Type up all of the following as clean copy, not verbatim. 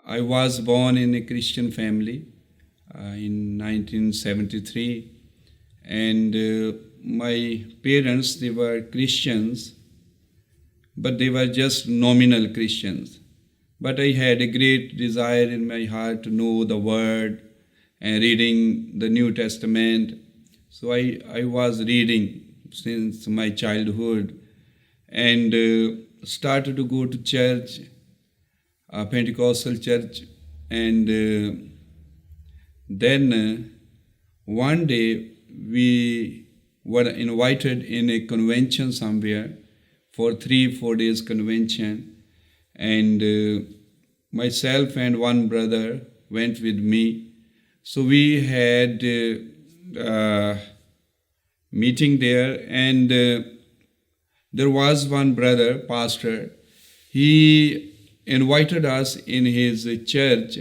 I was born in a Christian family in 1973, and my parents, they were Christians, but they were just nominal Christians. But I had a great desire in my heart to know the Word and reading the New Testament. So I was reading since my childhood and started to go to church, Pentecostal church, and then one day we were invited in a convention somewhere for 3-4 days convention, and myself and one brother went with me. So we had meeting there, and there was one brother, pastor. He invited us in his church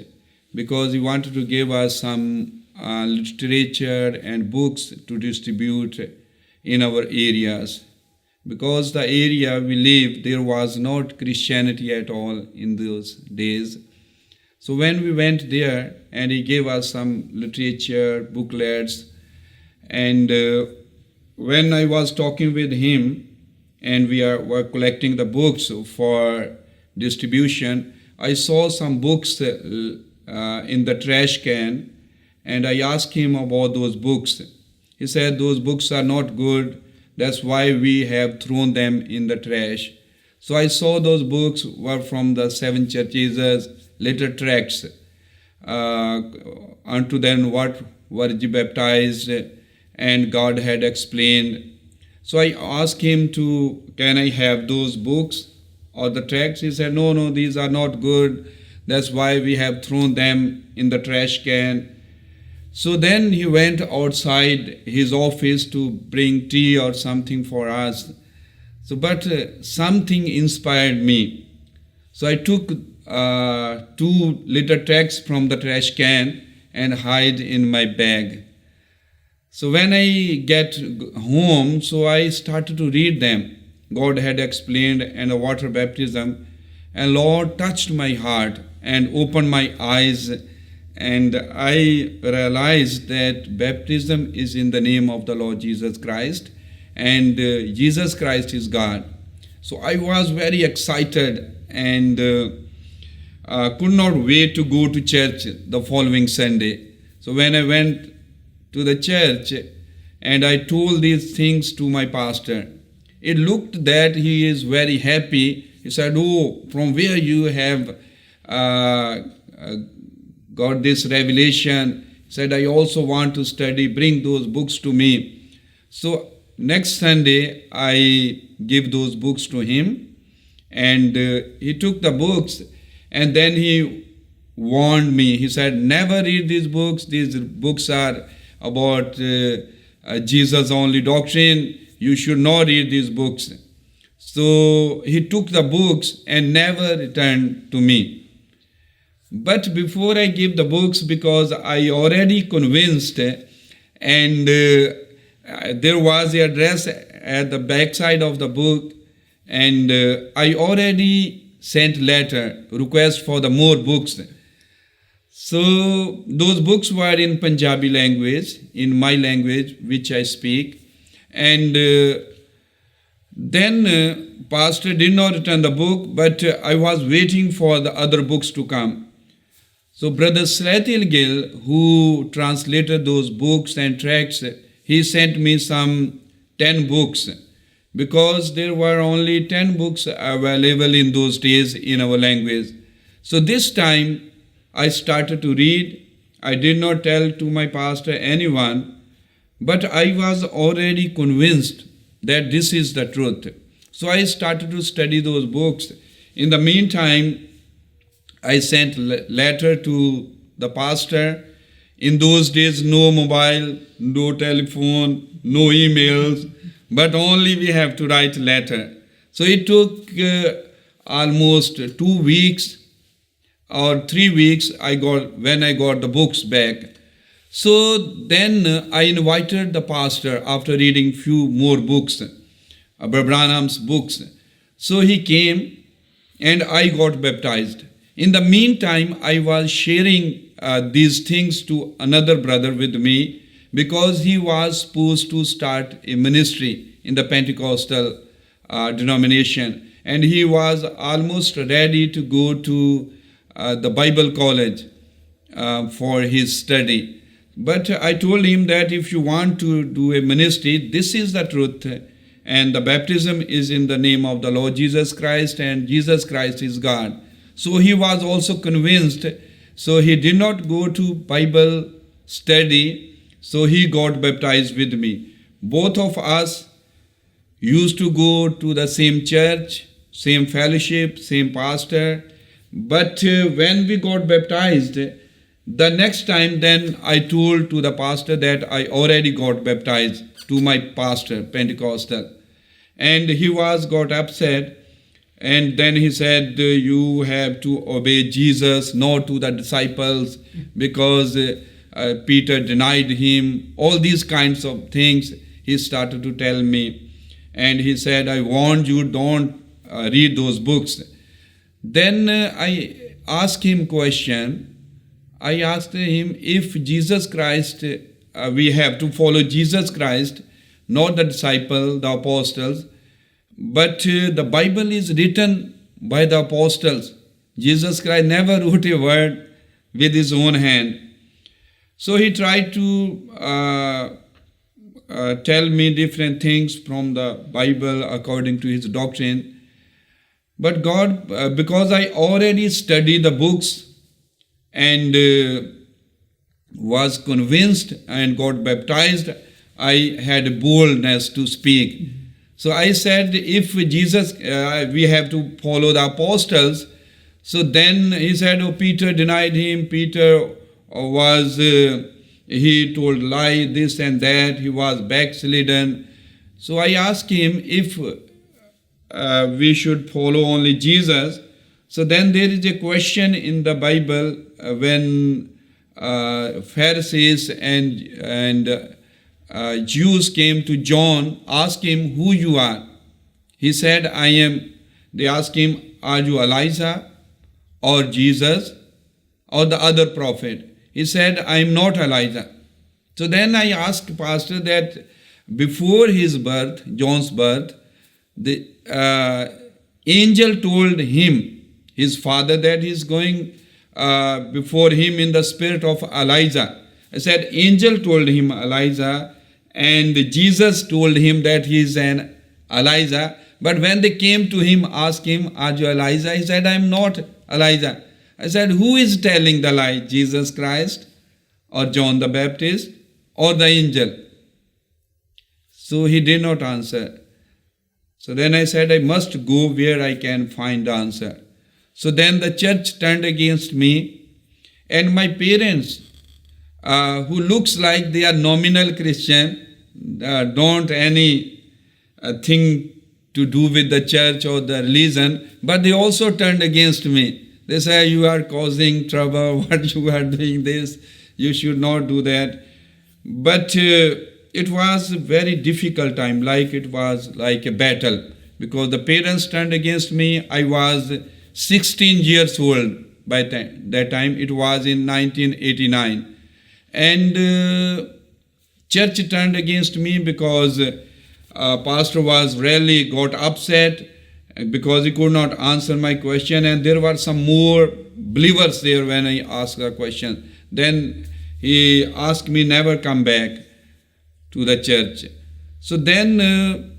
because he wanted to give us some literature and books to distribute in our areas. Because the area we lived, there was not Christianity at all in those days. So when we went there, and he gave us some literature, booklets, and when I was talking with him, and we were collecting the books for distribution, I saw some books in the trash can, and I asked him about those books. He said, those books are not good, that's why we have thrown them in the trash. So I saw those books were from the 7 churches, little tracts, unto them what were baptized, and God had explained. So I asked him can I have those books or the tracts? He said, no, these are not good. That's why we have thrown them in the trash can. So then he went outside his office to bring tea or something for us. But something inspired me. So I took 2 little tracts from the trash can and hide in my bag. So when I get home, so I started to read them. God had explained, and a water baptism, and Lord touched my heart and opened my eyes, and I realized that baptism is in the name of the Lord Jesus Christ, and Jesus Christ is God. So I was very excited and could not wait to go to church the following Sunday. So when I went to the church and I told these things to my pastor, it looked that he is very happy. He said, from where you have got this revelation? He said, I also want to study, bring those books to me. So next Sunday, I give those books to him, and he took the books, and then he warned me. He said, never read these books. These books are about Jesus only doctrine. You should not read these books. So he took the books and never returned to me. But before I gave the books, because I already convinced, and there was the address at the back side of the book, and I already sent letter, request for the more books. So those books were in Punjabi language, in my language, which I speak. And then pastor did not return the book, but I was waiting for the other books to come. So Brother Slatil Gill, who translated those books and tracts, he sent me some 10 books, because there were only 10 books available in those days in our language. So this time I started to read. I did not tell to my pastor anyone, but I was already convinced that this is the truth. So I started to study those books. In the meantime, I sent letter to the pastor. In those days, no mobile, no telephone, no emails, but only we have to write letter. So it took almost 2 weeks or 3 weeks when I got the books back. So then I invited the pastor after reading few more books, Branham's books. So he came and I got baptized. In the meantime, I was sharing these things to another brother with me, because he was supposed to start a ministry in the Pentecostal denomination, and he was almost ready to go to the Bible college for his study. But I told him that if you want to do a ministry, this is the truth, and the baptism is in the name of the Lord Jesus Christ, and Jesus Christ is God. So he was also convinced. So he did not go to Bible study, so he got baptized with me. Both of us used to go to the same church, same fellowship, same pastor. But when we got baptized, the next time then I told to the pastor that I already got baptized, to my pastor, Pentecostal. And he got upset. And then he said, you have to obey Jesus, not to the disciples, because Peter denied him. All these kinds of things he started to tell me. And he said, I warned you, don't read those books. Then I asked him question. I asked him, if Jesus Christ, we have to follow Jesus Christ, not the disciple, the apostles, but the Bible is written by the apostles. Jesus Christ never wrote a word with his own hand. So he tried to tell me different things from the Bible according to his doctrine. But God, because I already studied the books and was convinced and got baptized, I had boldness to speak. So I said, if Jesus, we have to follow the apostles. So then he said, oh, Peter denied him. Peter was, he told lie, this and that. He was backslidden. So I asked him if we should follow only Jesus. So then there is a question in the Bible when Pharisees and Jews came to John, asked him who you are. He said, I am. They asked him, are you Elijah or Jesus or the other prophet? He said, I am not Elijah. So then I asked pastor that before his birth, John's birth, the angel told him, his father, that he is going before him in the spirit of Elijah. I said, angel told him Elijah, and Jesus told him that he is an Elijah. But when they came to him, asked him, are you Elijah? He said, I am not Elijah. I said, who is telling the lie? Jesus Christ or John the Baptist or the angel? So he did not answer. So then I said, I must go where I can find the answer. So then the church turned against me, and my parents, who looks like they are nominal Christian, don't any thing to do with the church or the religion, but they also turned against me. They say, you are causing trouble, what you are doing this, you should not do that. But it was a very difficult time, like it was like a battle, because the parents turned against me. I was 16 years old by that time. It was in 1989. And church turned against me because pastor was really got upset because he could not answer my question, and there were some more believers there when I asked a question. Then he asked me never come back to the church. So then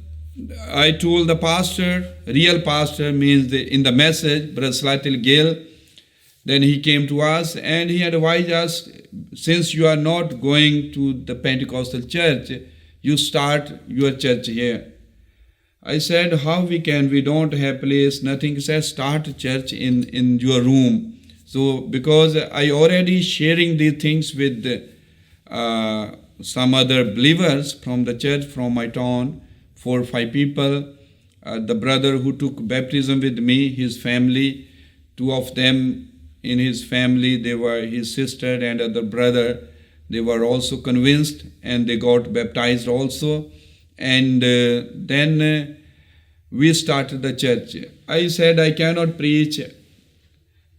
I told the pastor, real pastor means in the message, Brother Slatil Gill. Then he came to us and he advised us, since you are not going to the Pentecostal church, you start your church here. I said, how we can? We don't have place, nothing. He said, start a church in your room. So because I already sharing these things with some other believers from the church, from my town, 4 or 5 people. The brother who took baptism with me, his family, 2 of them in his family, they were his sister and other brother. They were also convinced and they got baptized also. And then we started the church. I said, I cannot preach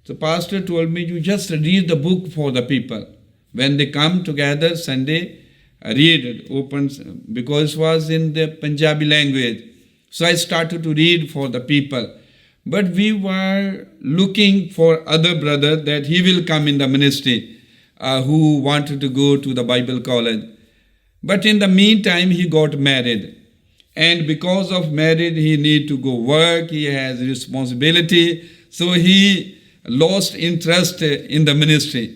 So pastor told me, you just read the book for the people. When they come together Sunday, read it, opens, because it was in the Punjabi language. So I started to read for the people. But we were looking for other brother that he will come in the ministry who wanted to go to the Bible college. But in the meantime, he got married. And because of marriage, he need to go work, he has responsibility. So he lost interest in the ministry.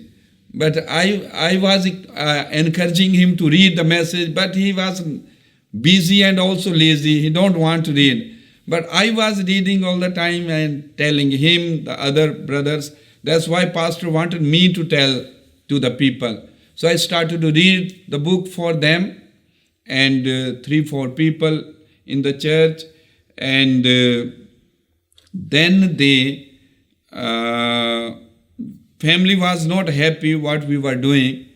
But I was encouraging him to read the message, but he was busy and also lazy. He don't want to read. But I was reading all the time and telling him, the other brothers. That's why pastor wanted me to tell to the people. So I started to read the book for them and 3-4 people in the church. And then they, family was not happy what we were doing,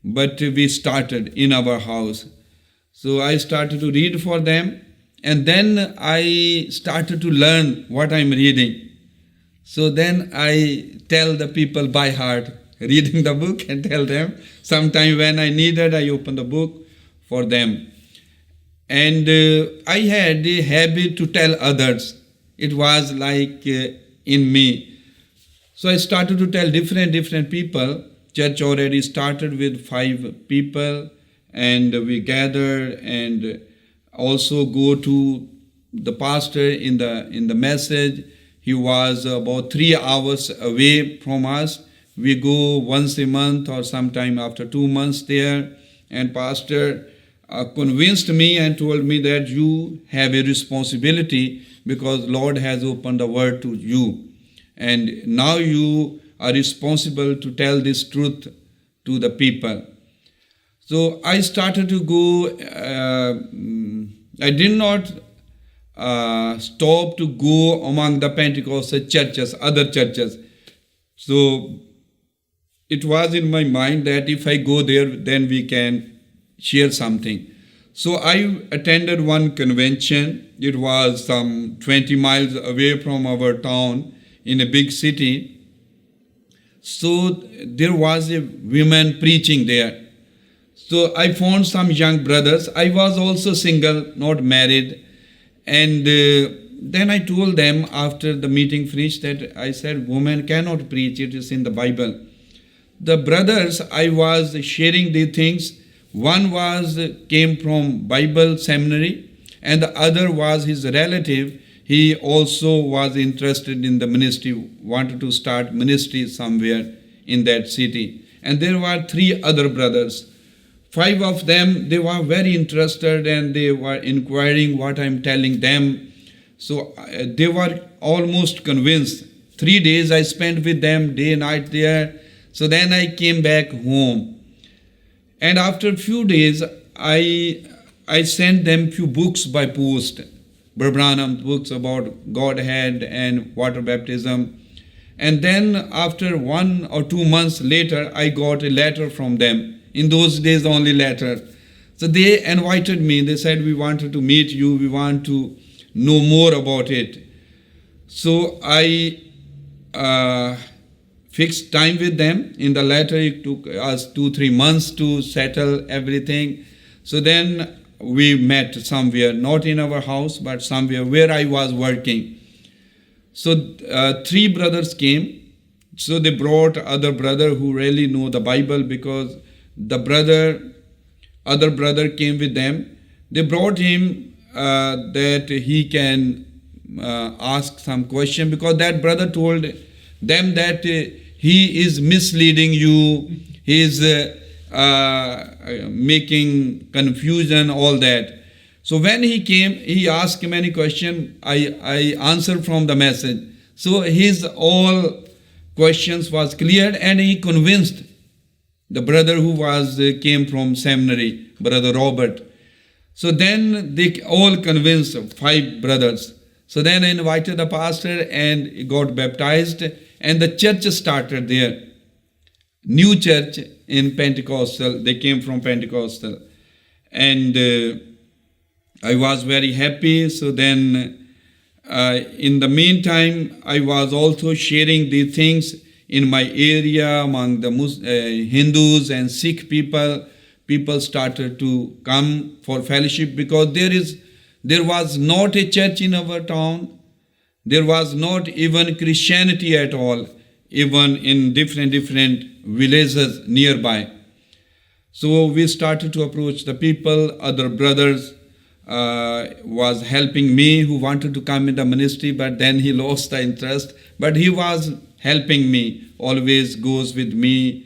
but we started in our house. So I started to read for them, and then I started to learn what I'm reading. So then I tell the people by heart, reading the book, and tell them. Sometime when I needed, I open the book for them. And I had a habit to tell others. It was like in me. So I started to tell different people. Church already started with 5 people, and we gathered and also go to the pastor in the message. He was about 3 hours away from us. We go once a month or sometime after 2 months there, and pastor convinced me and told me that you have a responsibility because Lord has opened the word to you. And now you are responsible to tell this truth to the people. So I started to go, I did not stop to go among the Pentecostal churches, other churches. So it was in my mind that if I go there, then we can share something. So I attended one convention. It was some 20 miles away from our town in a big city. So there was a woman preaching there. So I found some young brothers. I was also single, not married. And then I told them after the meeting finished that I said, woman cannot preach, it is in the Bible. The brothers, I was sharing the things. One came from Bible seminary, and the other was his relative. He also was interested in the ministry, wanted to start ministry somewhere in that city. And there were 3 other brothers. 5 of them, they were very interested and they were inquiring what I'm telling them. So they were almost convinced. 3 days I spent with them, day and night there. So then I came back home. And after a few days, I sent them few books by post. Branham books about Godhead and water baptism. And then after 1 or 2 months later, I got a letter from them. In those days, only letter. So they invited me. They said, we wanted to meet you. We want to know more about it. So I fixed time with them. In the letter, it took us 2-3 months to settle everything. So then we met somewhere, not in our house, but somewhere where I was working. So 3 brothers came. So they brought other brother who really know the Bible, because the other brother came with them. They brought him that he can ask some question, because that brother told them that he is misleading you, he is making confusion, all that. So when he came, he asked many questions. I answered from the message. So his all questions was cleared, and he convinced the brother who came from seminary, Brother Robert. So then they all convinced 5 brothers. So then I invited the pastor and he got baptized, and the church started there. New church in Pentecostal. They came from Pentecostal. And I was very happy. So then in the meantime, I was also sharing these things in my area among the Hindus and Sikh people. People started to come for fellowship because there was not a church in our town. There was not even Christianity at all, even in different villages nearby. So we started to approach the people. Other brothers was helping me who wanted to come in the ministry, but then he lost the interest. But he was helping me, always goes with me.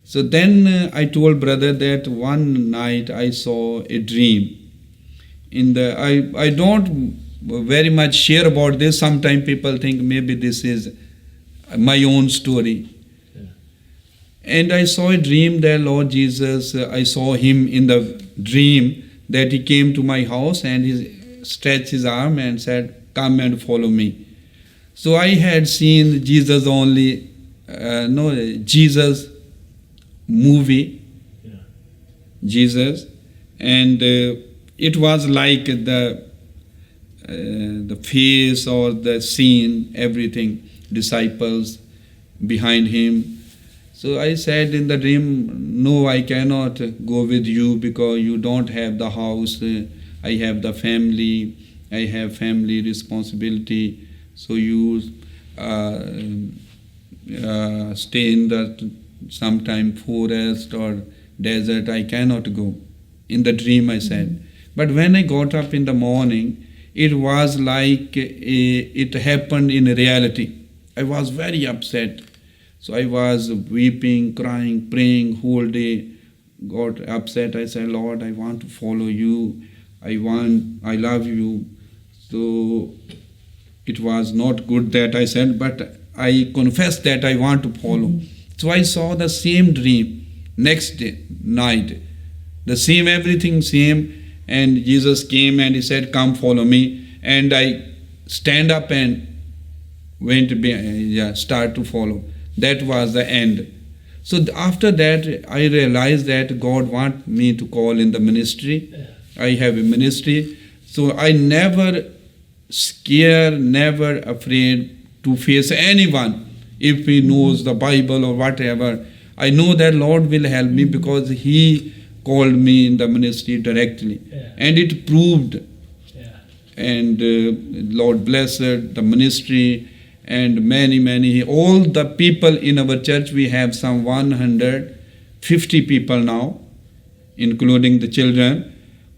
So then I told brother that one night I saw a dream. I don't very much share about this. Sometimes people think maybe this is my own story. Yeah. And I saw a dream that Lord Jesus, I saw him in the dream that he came to my house and he stretched his arm and said, "Come and follow me." So I had seen Jesus only, Jesus movie, yeah. Jesus, and it was like the face or the scene, everything, disciples behind him. So I said in the dream, "No, I cannot go with you because you don't have the house. I have the family. I have family responsibility. So you stay in the sometime forest or desert. I cannot go." In the dream I said. But when I got up in the morning, it was like it happened in reality. I was very upset. So I was weeping, crying, praying whole day. Got upset. I said, "Lord, I want to follow you. I love you." So it was not good that I said, but I confessed that I want to follow. So I saw the same dream next day, night. The same, everything same. And Jesus came and he said, "Come follow me." And I stand up and start to follow. That was the end. So after that, I realized that God wants me to call in the ministry. I have a ministry. So I never scared, never afraid to face anyone. If he knows the Bible or whatever, I know that Lord will help me because he called me in the ministry directly. Yeah. And it proved. Yeah. And Lord blessed the ministry and many, all the people in our church. We have some 150 people now, including the children.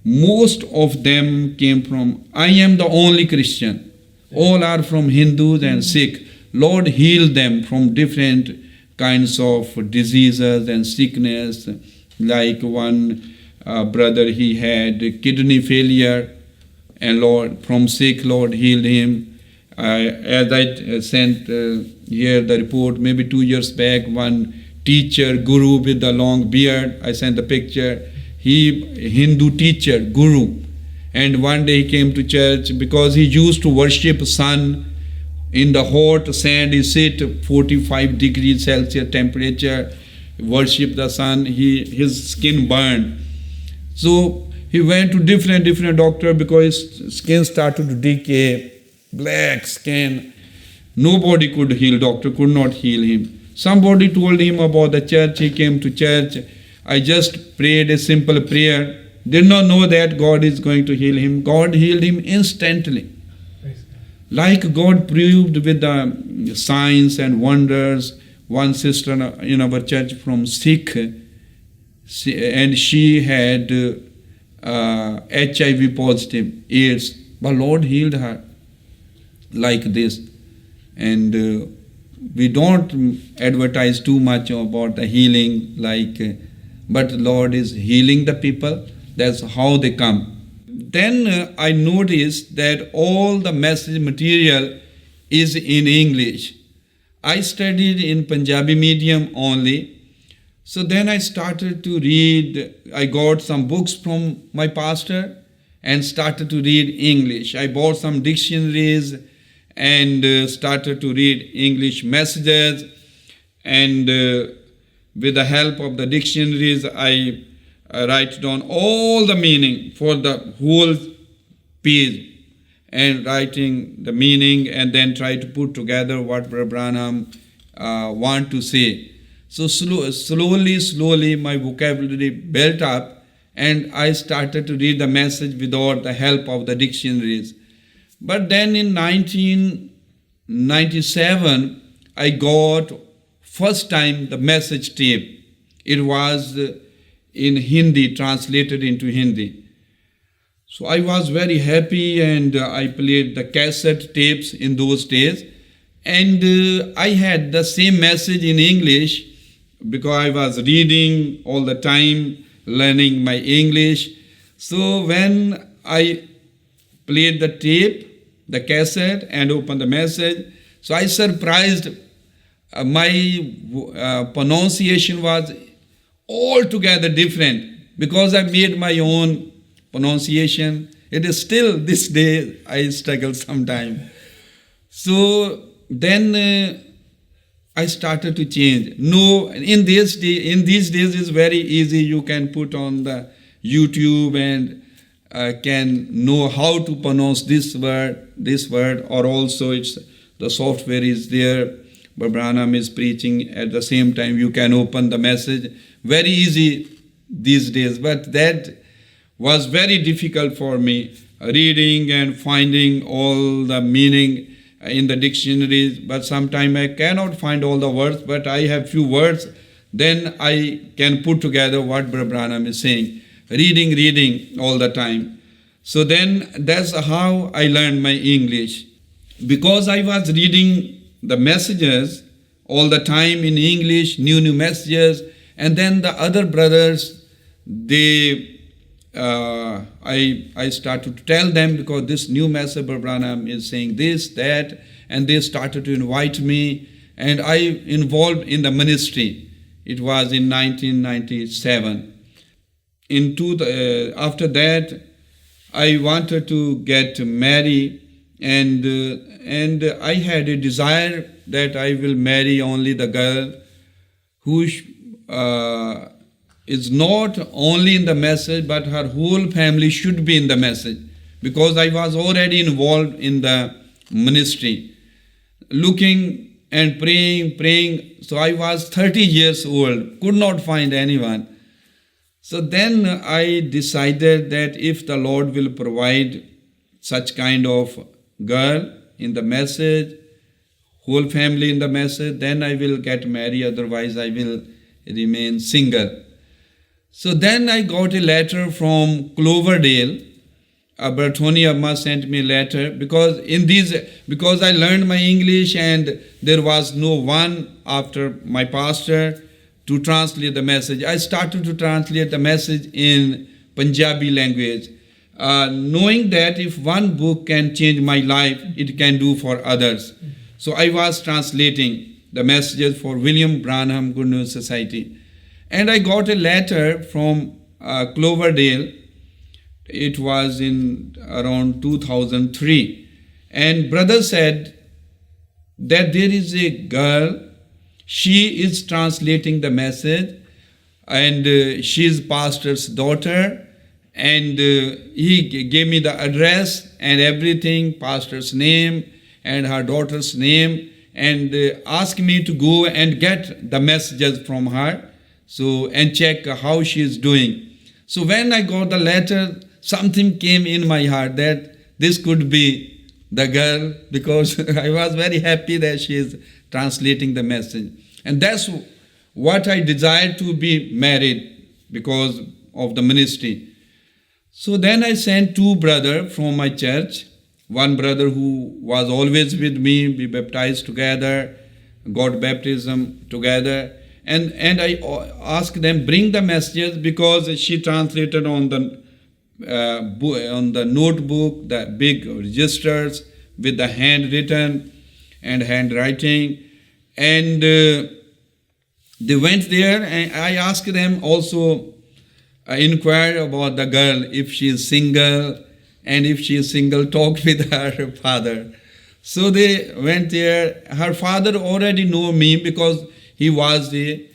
Most of them came from, I am the only Christian. All are from Hindus and Sikh. Lord healed them from different kinds of diseases and sickness. Like one brother, he had kidney failure, and Lord, from Sikh, Lord healed him. As I sent here the report, maybe 2 years back, one teacher, guru with the long beard, I sent the picture. He, Hindu teacher, guru. And one day he came to church because he used to worship sun. In the hot sand, he sit 45 degrees Celsius temperature, worship the sun, his skin burned. So he went to different doctor because his skin started to decay, black skin. Nobody could heal, doctor could not heal him. Somebody told him about the church, he came to church. I just prayed a simple prayer, did not know that God is going to heal him. God healed him instantly. Like God proved with the signs and wonders. One sister in our church from Sikh, and she had HIV positive, AIDS, but Lord healed her like this. And we don't advertise too much about the healing, but Lord is healing the people. That's how they come. Then I noticed that all the message material is in English. I studied in Punjabi medium only. So then I started to read. I got some books from my pastor and started to read English. I bought some dictionaries and started to read English messages. And with the help of the dictionaries, I write down all the meaning for the whole page. and writing the meaning, and then try to put together what Brother Branham want to say. So slowly my vocabulary built up, and I started to read the message without the help of the dictionaries. But then in 1997, I got first time the message tape. It was in Hindi, translated into Hindi. So I was very happy, and I played the cassette tapes in those days. And I had the same message in English because I was reading all the time, learning my English. So when I played the tape, the cassette, and opened the message, so I surprised. My pronunciation was altogether different because I made my own pronunciation. It is still this day I struggle sometimes. So then I started to change. No, in these days it's very easy. You can put on the YouTube and can know how to pronounce this word, or also it's the software is there. But Branham is preaching at the same time. You can open the message. Very easy these days. But that was very difficult for me, reading and finding all the meaning in the dictionaries. But sometimes I cannot find all the words, but I have few words. Then I can put together what Brother Branham is saying. Reading all the time. So then that's how I learned my English. Because I was reading the messages all the time in English, new messages, and then the other brothers, I started to tell them, because this new message Brother Branham is saying this, that, and they started to invite me, and I involved in the ministry. It was in 1997. After that, I wanted to get married. And I had a desire that I will marry only the girl who is not only in the message, but her whole family should be in the message. Because I was already involved in the ministry, looking and praying. So I was 30 years old, could not find anyone. So then I decided that if the Lord will provide such kind of girl in the message, whole family in the message, then I will get married, otherwise I will remain single. So then I got a letter from Cloverdale. Brother Tony Amma sent me a letter because I learned my English and there was no one after my pastor to translate the message. I started to translate the message in Punjabi language. Knowing that if one book can change my life, it can do for others. So I was translating the messages for William Branham Good News Society. And I got a letter from Cloverdale. It was in around 2003. And brother said that there is a girl, she is translating the message, and she is pastor's daughter. And he gave me the address and everything, pastor's name and her daughter's name, and asked me to go and get the messages from her, and check how she is doing. So when I got the letter, something came in my heart that this could be the girl, because I was very happy that she is translating the message. And that's what I desired, to be married because of the ministry. So then I sent two brothers from my church. One brother who was always with me, we baptized together, got baptism together. And I asked them, bring the messages, because she translated on the notebook, the big registers with the handwritten and handwriting. And they went there, and I asked them also, inquire about the girl, if she is single, and if she is single, talk with her father. So they went there. Her father already knew me because he was the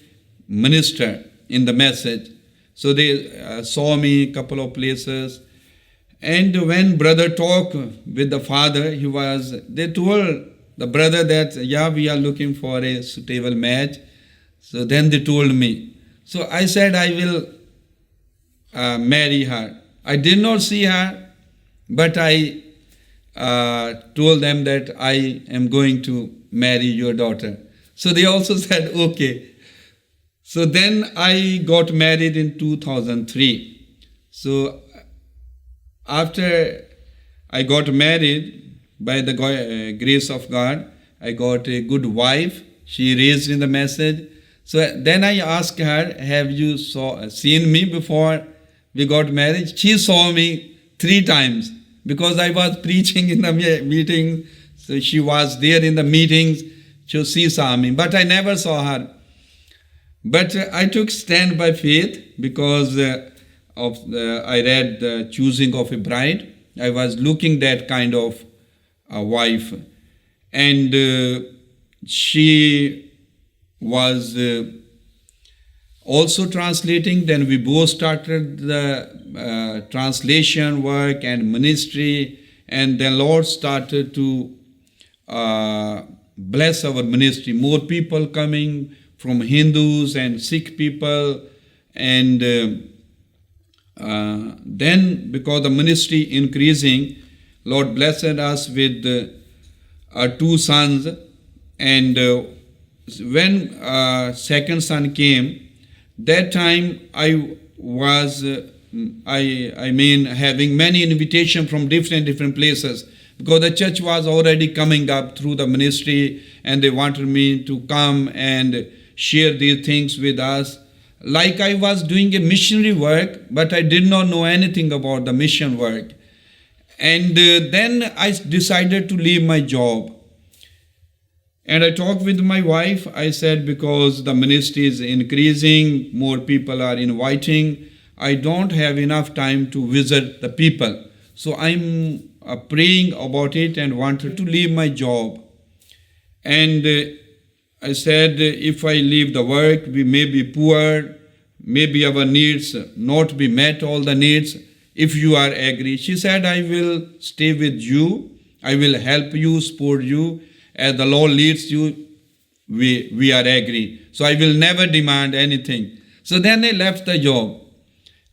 minister in the message. So they saw me a couple of places, And when brother talked with the father, they told the brother that, yeah, we are looking for a suitable match. So then they told me. So I said, I will marry her. I did not see her, but I told them that I am going to marry your daughter. So they also said, okay. So then I got married in 2003. So after I got married, by the grace of God, I got a good wife. She raised in the message. So then I asked her, have you seen me before we got married? She saw me 3 times because I was preaching in the meeting. So she was there in the meetings. So she saw me, but I never saw her. But I took stand by faith because I read the choosing of a bride. I was looking that kind of a wife, and she was also translating. Then we both started the translation work and ministry, and the Lord started to bless our ministry. More people coming from Hindus and Sikh people, and then because the ministry increasing, Lord blessed us with 2 sons, and when second son came, that time I was having many invitations from different places, because the church was already coming up through the ministry, and they wanted me to come and share these things with us. Like I was doing a missionary work, but I did not know anything about the mission work. And then I decided to leave my job. And I talked with my wife. I said, because the ministry is increasing, more people are inviting, I don't have enough time to visit the people. So I'm praying about it and wanted to leave my job. And I said, if I leave the work, we may be poor, maybe our needs not be met, all the needs, if you are agree. She said, I will stay with you, I will help you, support you, as the Lord leads you, we are agree. So I will never demand anything. So then I left the job.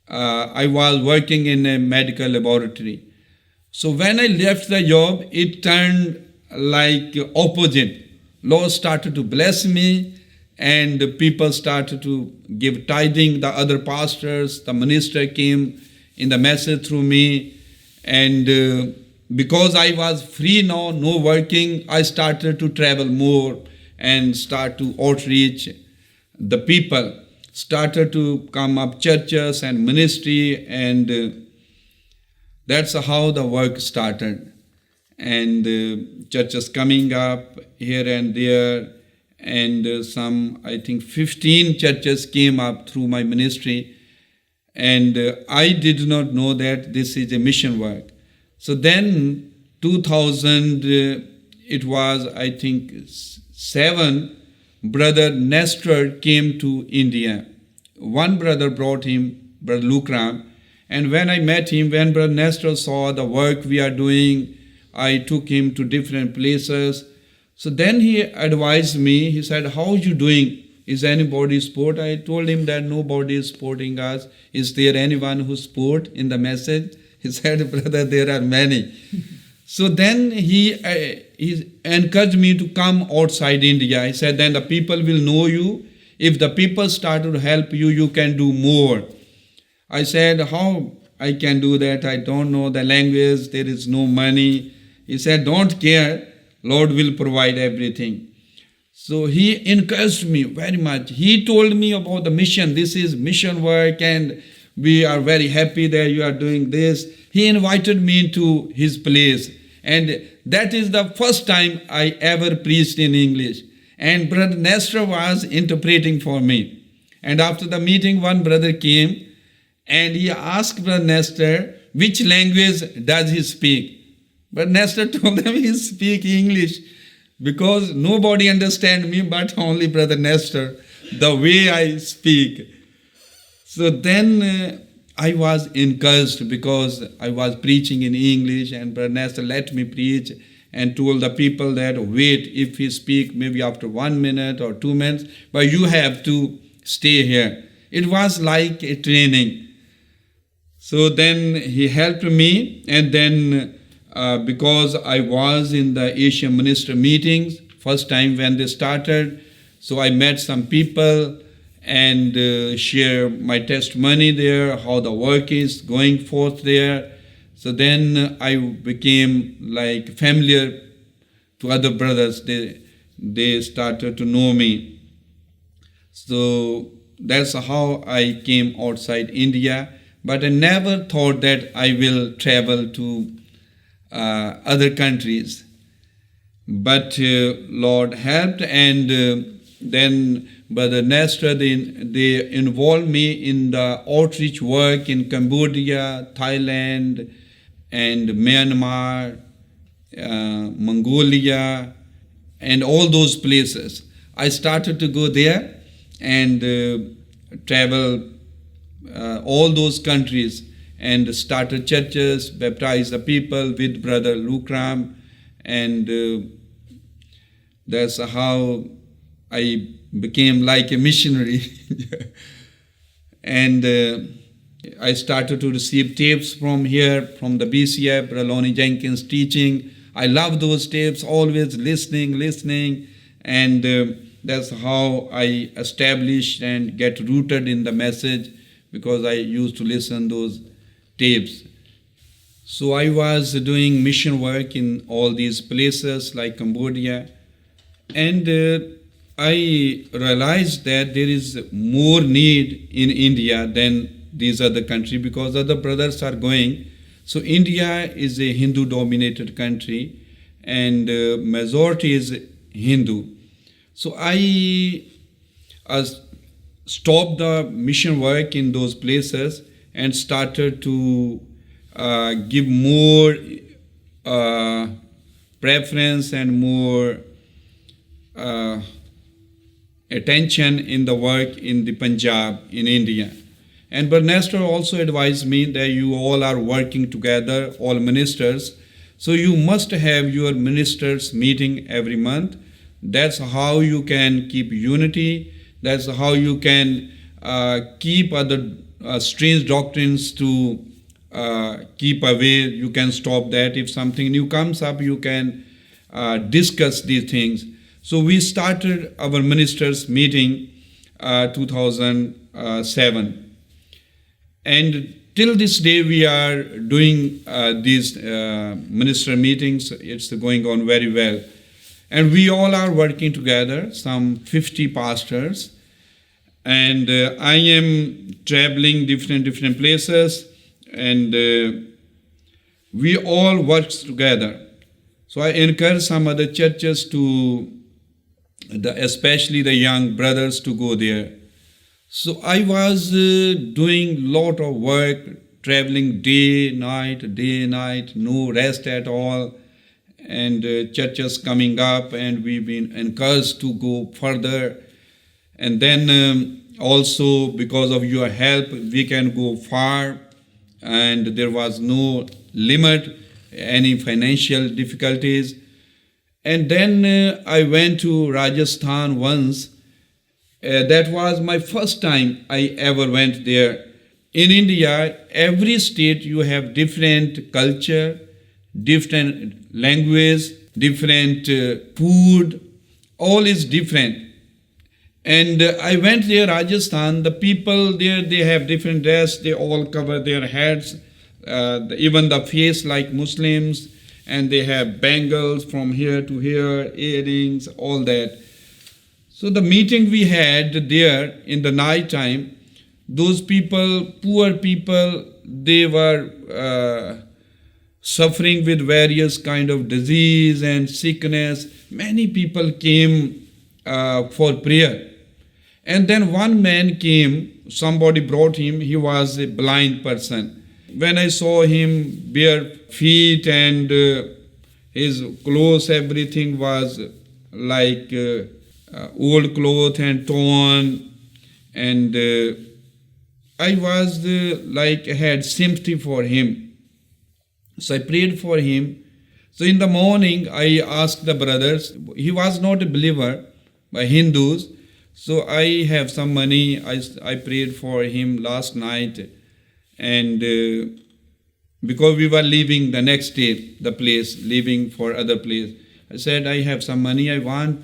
I was working in a medical laboratory. So when I left the job, it turned like opposite. Lord started to bless me, and people started to give tithing. The other pastors, the minister came in the message through me, and because I was free now, no working, I started to travel more and start to outreach. The people started to come up churches and ministry, and that's how the work started. And churches coming up here and there, and some, I think 15 churches came up through my ministry, and I did not know that this is a mission work. So then 2000, it was, I think 7, Brother Nestor came to India. One brother brought him, Brother Lukram, and when I met him, when Brother Nestor saw the work we are doing, I took him to different places. So then he advised me, he said, how are you doing? Is anybody support? I told him that nobody is supporting us. Is there anyone who support in the message? He said, brother, there are many. So then he encouraged me to come outside India. He said, then the people will know you. If the people start to help you, you can do more. I said, how I can do that? I don't know the language. There is no money. He said, don't care. Lord will provide everything. So he encouraged me very much. He told me about the mission. This is mission work, and we are very happy that you are doing this. He invited me to his place. And that is the first time I ever preached in English. And Brother Nestor was interpreting for me. And after the meeting, one brother came and he asked Brother Nestor, which language does he speak? But Nestor told them he speaks English, because nobody understands me but only Brother Nestor, the way I speak. So then I was encouraged because I was preaching in English, and Brother Nestor let me preach and told the people that wait, if we speak maybe after 1 minute or 2 minutes, but you have to stay here. It was like a training. So then he helped me, and then because I was in the Asian minister meetings, first time when they started, so I met some people and share my testimony there, how the work is going forth there. So then I became like familiar to other brothers. They started to know me. So that's how I came outside India. But I never thought that I will travel to other countries. But Lord helped, and then Brother Nestor, they involved me in the outreach work in Cambodia, Thailand, and Myanmar, Mongolia, and all those places. I started to go there and travel all those countries and started churches, baptized the people with Brother Lukram, and that's how I became like a missionary. And I started to receive tapes from here, from the BCF, Brother Lonnie Jenkins teaching. I love those tapes, always listening, and that's how I established and get rooted in the message, because I used to listen those tapes. So I was doing mission work in all these places like Cambodia, and I realized that there is more need in India than these other countries, because other brothers are going. So India is a Hindu-dominated country, and majority is Hindu. So I stopped the mission work in those places and started to give more preference and more attention in the work in the Punjab, in India. And Brother Nestor also advised me that you all are working together, all ministers, so you must have your ministers meeting every month. That's how you can keep unity. That's how you can keep other strange doctrines to keep away. You can stop that. If something new comes up, you can discuss these things. So we started our ministers meeting 2007. And till this day we are doing these minister meetings. It's going on very well. And we all are working together, some 50 pastors. And I am traveling different places, and we all work together. So I encourage some other churches to, especially the young brothers, to go there. So I was doing lot of work, traveling day, night, no rest at all, and churches coming up, and we've been encouraged to go further. And then also because of your help, we can go far, and there was no limit, any financial difficulties. And then I went to Rajasthan once. That was my first time I ever went there. In India, every state you have different culture, different language, different food, all is different. And I went there, Rajasthan, the people there, they have different dress, they all cover their heads, even the face like Muslims, and they have bangles from here to here, earrings, all that. So the meeting we had there in the night time, those people, poor people, they were suffering with various kind of disease and sickness. Many people came for prayer. And then one man came, somebody brought him, he was a blind person. When I saw him, bare feet and his clothes, everything was like old cloth and torn, and I was had sympathy for him. So I prayed for him. So in the morning, I asked the brothers. He was not a believer by Hindus. So I have some money. I prayed for him last night. And because we were leaving the next day, the place, leaving for other place, I said, I have some money. I want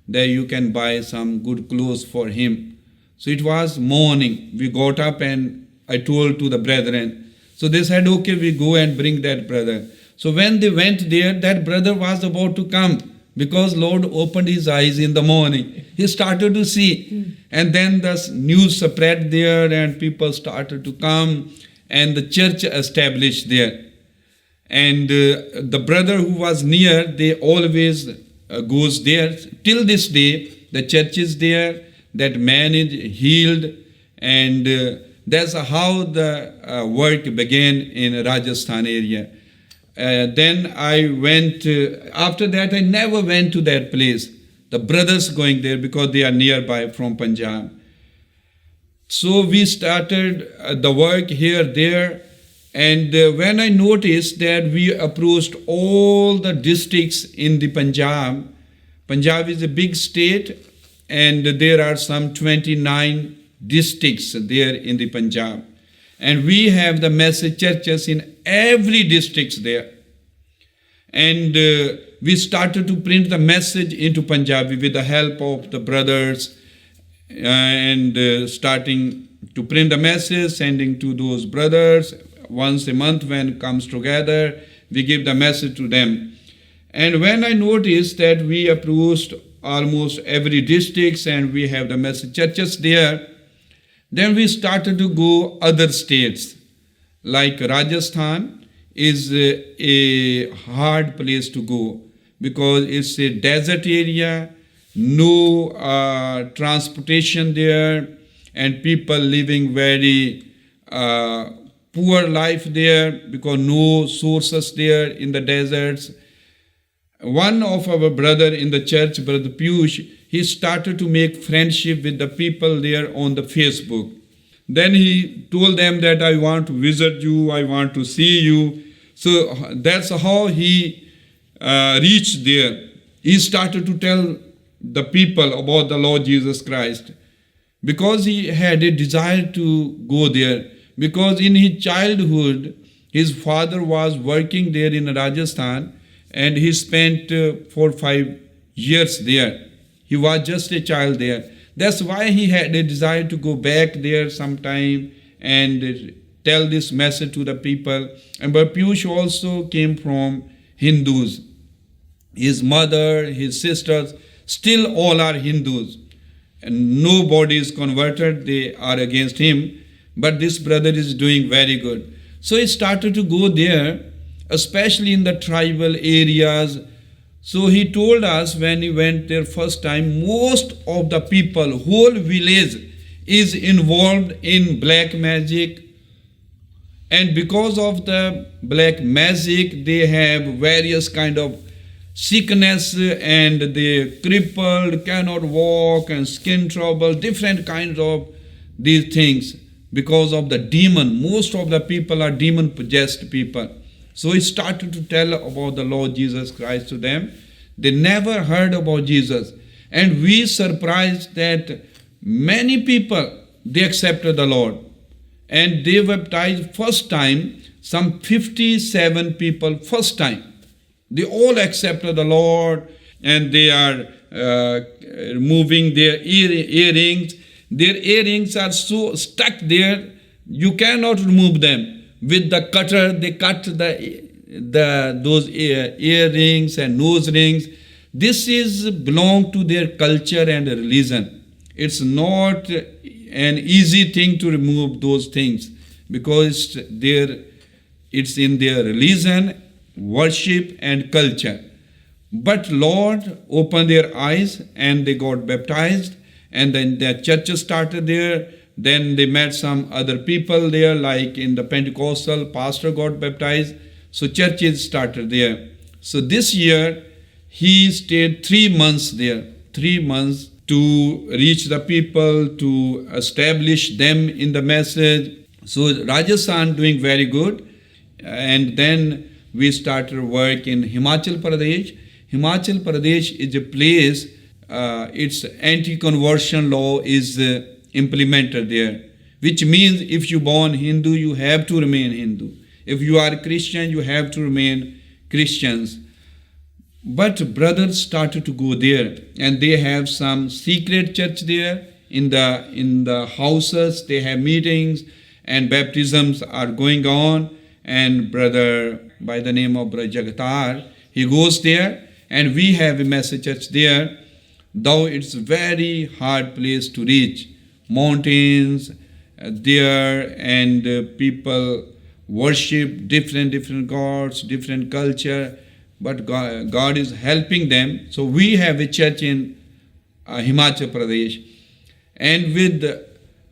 that you can buy some good clothes for him. So it was morning. We got up and I told to the brethren. So they said, okay, we go and bring that brother. So when they went there, that brother was about to come because Lord opened his eyes in the morning. He started to see. And then the news spread there and people started to come and the church established there. And the brother who was near, they always goes there. Till this day, the church is there. That man is healed. And that's how the work began in Rajasthan area. Then I went, after that I never went to that place. The brothers going there because they are nearby from Punjab. So we started the work here, there. And when I noticed that we approached all the districts in the Punjab, Punjab is a big state and there are some 29 districts there in the Punjab. And we have the message churches in every district there. And we started to print the message into Punjabi with the help of the brothers and starting to print the message, sending to those brothers. Once a month when it comes together, we give the message to them. And when I noticed that we approached almost every district and we have the message churches there, then we started to go other states. Like Rajasthan is a hard place to go because it's a desert area, no transportation there, and people living very poor life there because no sources there in the deserts. One of our brother in the church, Brother Piyush, he started to make friendship with the people there on the Facebook. Then he told them that I want to visit you, I want to see you. So that's how he reached there. He started to tell the people about the Lord Jesus Christ because he had a desire to go there. Because in his childhood, his father was working there in Rajasthan and he spent 4 or 5 years there. He was just a child there. That's why he had a desire to go back there sometime and tell this message to the people. And but Piyush also came from Hindus. His mother, his sisters, still all are Hindus. And nobody is converted. They are against him. But this brother is doing very good. So he started to go there, especially in the tribal areas. So he told us when he went there first time, most of the people, whole village is involved in black magic. And because of the black magic, they have various kind of sickness and they crippled, cannot walk and skin trouble, different kinds of these things. Because of the demon, most of the people are demon-possessed people. So he started to tell about the Lord Jesus Christ to them. They never heard about Jesus. And we surprised that many people, they accepted the Lord. And they baptized first time, some 57 people first time. They all accepted the Lord and they are removing their earrings. Their earrings are so stuck there, you cannot remove them. With the cutter, they cut those earrings and nose rings. This is belong to their culture and religion. It's not an easy thing to remove those things because it's in their religion, worship and culture. But Lord opened their eyes and they got baptized. And then their churches started there. Then they met some other people there, like in the Pentecostal, pastor got baptized. So churches started there. So this year, he stayed 3 months there. 3 months to reach the people, to establish them in the message. So Rajasthan doing very good. And then we started work in Himachal Pradesh. Himachal Pradesh is a place, its anti-conversion law is implemented there, which means if you born Hindu, you have to remain Hindu. If you are Christian, you have to remain Christians. But brothers started to go there, and they have some secret church there. In the houses, they have meetings, and baptisms are going on. And brother by the name of Brother Jagatar, he goes there, and we have a message church there. Though it's very hard place to reach, mountains there, and people worship different gods, different culture. But God is helping them. So we have a church in Himachal Pradesh. And with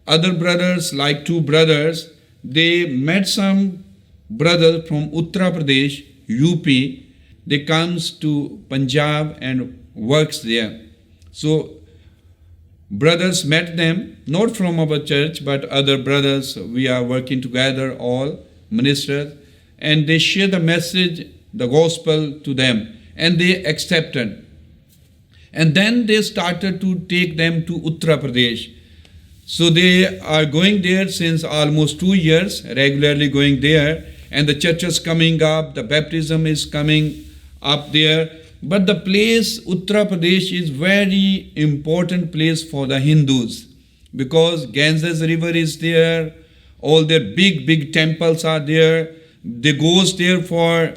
other brothers, like two brothers, they met some brothers from Uttar Pradesh, UP. They comes to Punjab and works there. So brothers met them, not from our church, but other brothers. We are working together, all ministers. And they share the message, the gospel to them, and they accepted. And then they started to take them to Uttar Pradesh. So they are going there since almost 2 years, regularly going there, and the church is coming up, the baptism is coming up there. But the place, Uttar Pradesh, is very important place for the Hindus, because Ganges River is there, all their big temples are there. They goes there for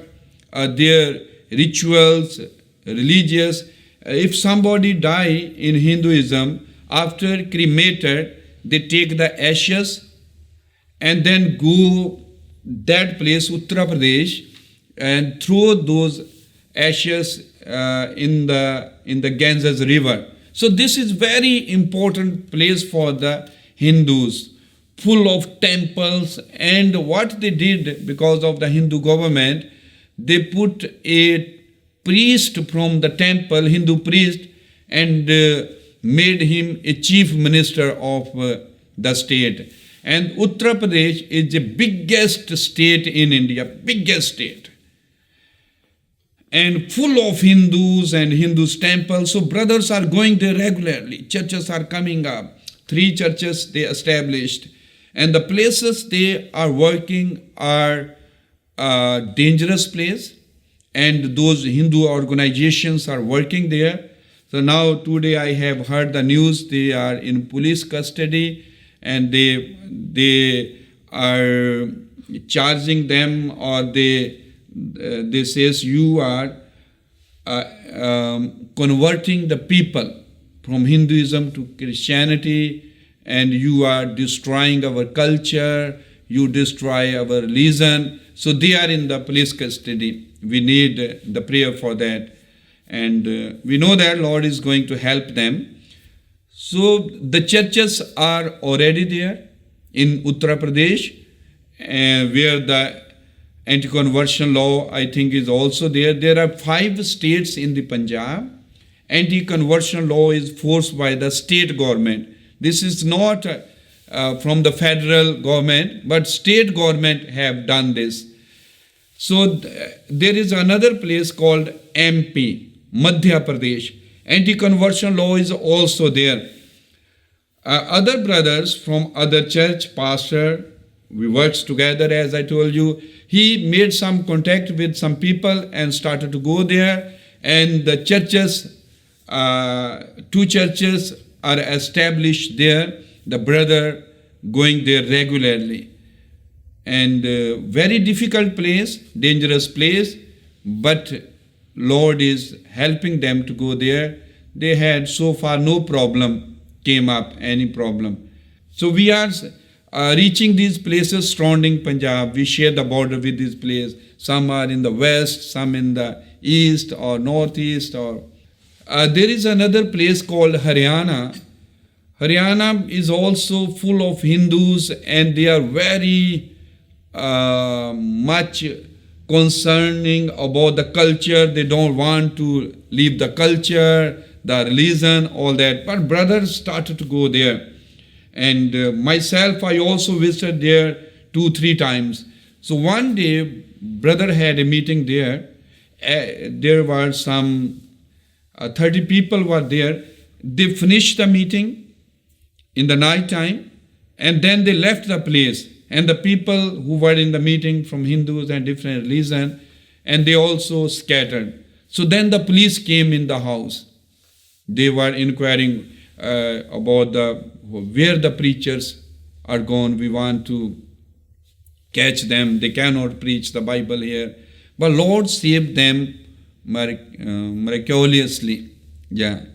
their rituals, religious. If somebody die in Hinduism, after cremated, they take the ashes and then go that place, Uttar Pradesh, and throw those ashes in the Ganges River. So this is very important place for the Hindus, full of temples. And what they did, because of the Hindu government, they put a priest from the temple, Hindu priest, and made him a chief minister of the state. And Uttar Pradesh is the biggest state in India, biggest state. And full of Hindus and Hindus temples. So brothers are going there regularly. Churches are coming up. 3 churches they established. And the places they are working are dangerous place, and those Hindu organizations are working there. So now today I have heard the news, they are in police custody, and they are charging them, or they says you are converting the people from Hinduism to Christianity, and you are destroying our culture, you destroy our religion. So they are in the police custody. We need the prayer for that. And we know that Lord is going to help them. So the churches are already there in Uttar Pradesh, where the anti-conversion law, I think, is also there. There are 5 states in the Punjab. Anti-conversion law is forced by the state government. This is not from the federal government, but state government have done this. So there is another place called MP, Madhya Pradesh. Anti-conversion law is also there. Other brothers from other church, pastor, we worked together, as I told you. He made some contact with some people and started to go there. And the churches, 2 churches are established there. The brother going there regularly. And very difficult place, dangerous place, but Lord is helping them to go there. They had so far no problem came up, any problem. So we are reaching these places surrounding Punjab. We share the border with these places. Some are in the west, some in the east or northeast. Or there is another place called Haryana. Haryana is also full of Hindus, and they are very much concerning about the culture. They don't want to leave the culture. the religion, all that. But brothers started to go there. And myself, I also visited there 2-3 times. So one day, brother had a meeting there. There were some 30 people were there. They finished the meeting in the night time, and then they left the place. And the people who were in the meeting from Hindus and different religion, and they also scattered. So then the police came in the house. They were inquiring about where the preachers are gone. We want to catch them. They cannot preach the Bible here. But Lord saved them miraculously. Yeah.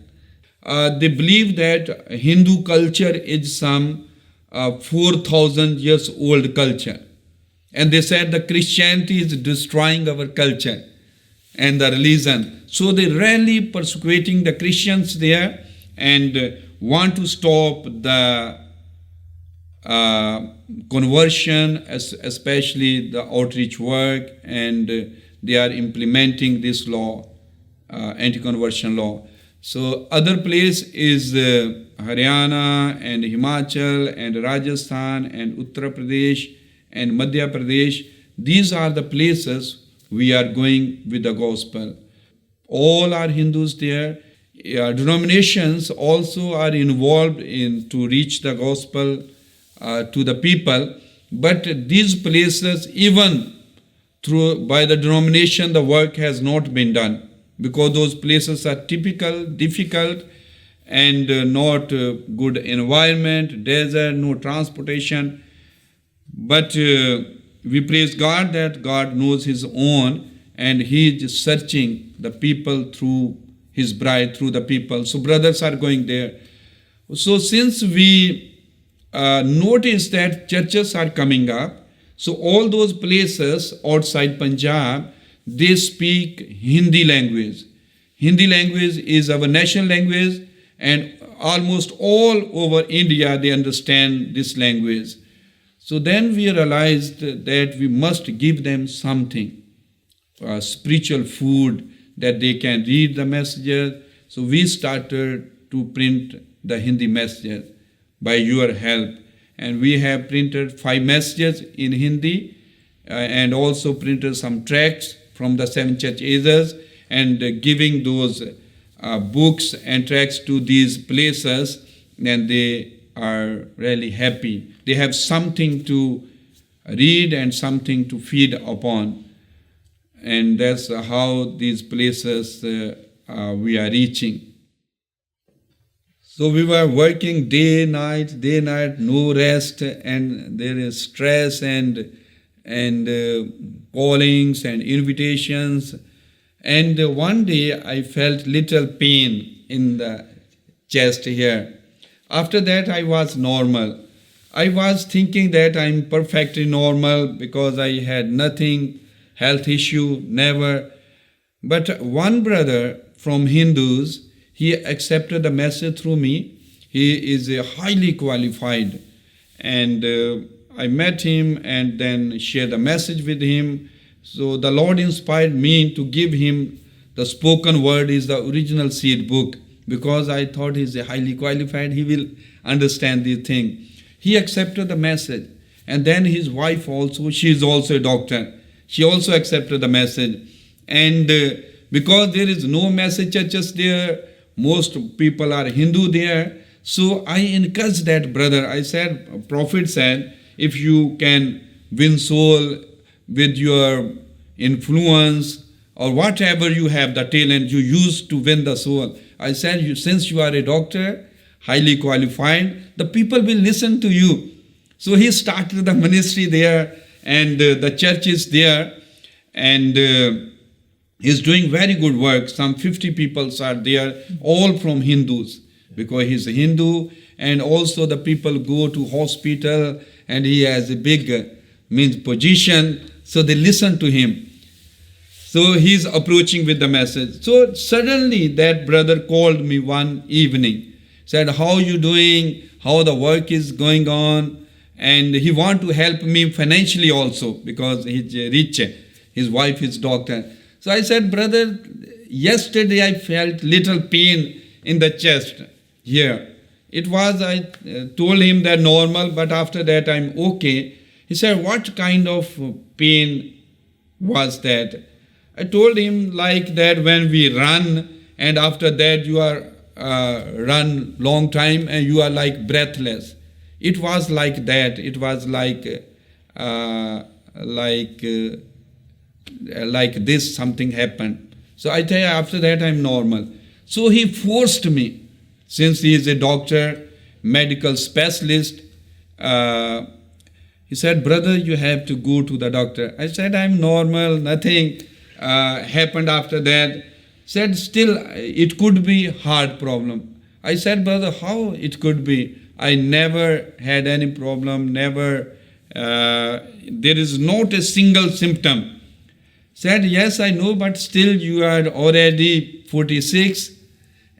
They believe that Hindu culture is some 4,000 years old culture. And they said the Christianity is destroying our culture and the religion. So they really persuading the Christians there and want to stop the conversion, especially the outreach work, and they are implementing this law, anti-conversion law. So other place is Haryana and Himachal and Rajasthan and Uttar Pradesh and Madhya Pradesh. These are the places we are going with the gospel. All are Hindus there. Denominations also are involved in to reach the gospel to the people. But these places, even by the denomination, the work has not been done, because those places are difficult, and not good environment, desert, no transportation. But we praise God that God knows His own, and He is searching the people through His bride, through the people. So brothers are going there. So since we notice that churches are coming up, so all those places outside Punjab, they speak Hindi language. Hindi language is our national language, and almost all over India they understand this language. So then we realized that we must give them something, spiritual food, that they can read the messages. So we started to print the Hindi messages by your help. And we have printed 5 messages in Hindi and also printed some tracts from the 7 church ages, and giving those books and tracts to these places, and they are really happy. They have something to read and something to feed upon. And that's how these places we are reaching. So we were working day, night, no rest, and there is stress and callings and invitations. And one day I felt little pain in the chest here. After that I was normal. I was thinking that I'm perfectly normal because I had nothing, health issue, never. But one brother from Hindus, he accepted the message through me. He is highly qualified. And I met him and then shared the message with him. So the Lord inspired me to give him the spoken word is the original seed book, because I thought he's highly qualified, he will understand the thing. He accepted the message. And then his wife also, she is also a doctor. She also accepted the message. And because there is no message churches there, most people are Hindu there. So I encouraged that brother. I said, Prophet said, if you can win soul with your influence or whatever you have, the talent you use to win the soul. I said, since you are a doctor, highly qualified, the people will listen to you. So he started the ministry there, and the church is there, and he's doing very good work. Some 50 people are there, all from Hindus, because he's a Hindu, and also the people go to hospital, and he has a big position, so they listen to him. So he's approaching with the message. So suddenly that brother called me one evening, said, how you doing, how the work is going on, and he want to help me financially also, because he's rich, his wife is doctor. So I said, brother, yesterday I felt little pain in the chest here. It was, I told him that normal, but after that I'm okay. He said, what kind of pain was that? I told him like that when we run and after that you are run long time and you are like breathless. It was like that. It was like this, something happened. So I tell you, after that I'm normal. So he forced me, since he is a doctor, medical specialist, he said, brother, you have to go to the doctor. I said, I'm normal, nothing happened after that. Said, still, it could be heart problem. I said, brother, how it could be? I never had any problem, never, there is not a single symptom. Said, yes, I know, but still you are already 46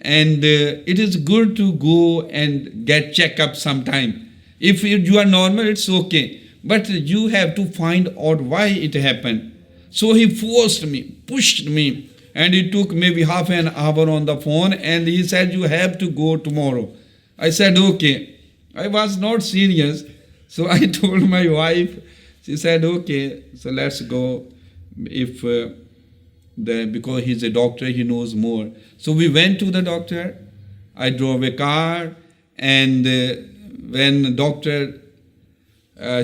and it is good to go and get checkup sometime. If you are normal, it's okay. But you have to find out why it happened. So he forced me, pushed me, and it took maybe half an hour on the phone, and he said, you have to go tomorrow. I said, okay. I was not serious. So I told my wife, she said, okay, so let's go. If because he's a doctor, he knows more. So we went to the doctor. I drove a car, and when the doctor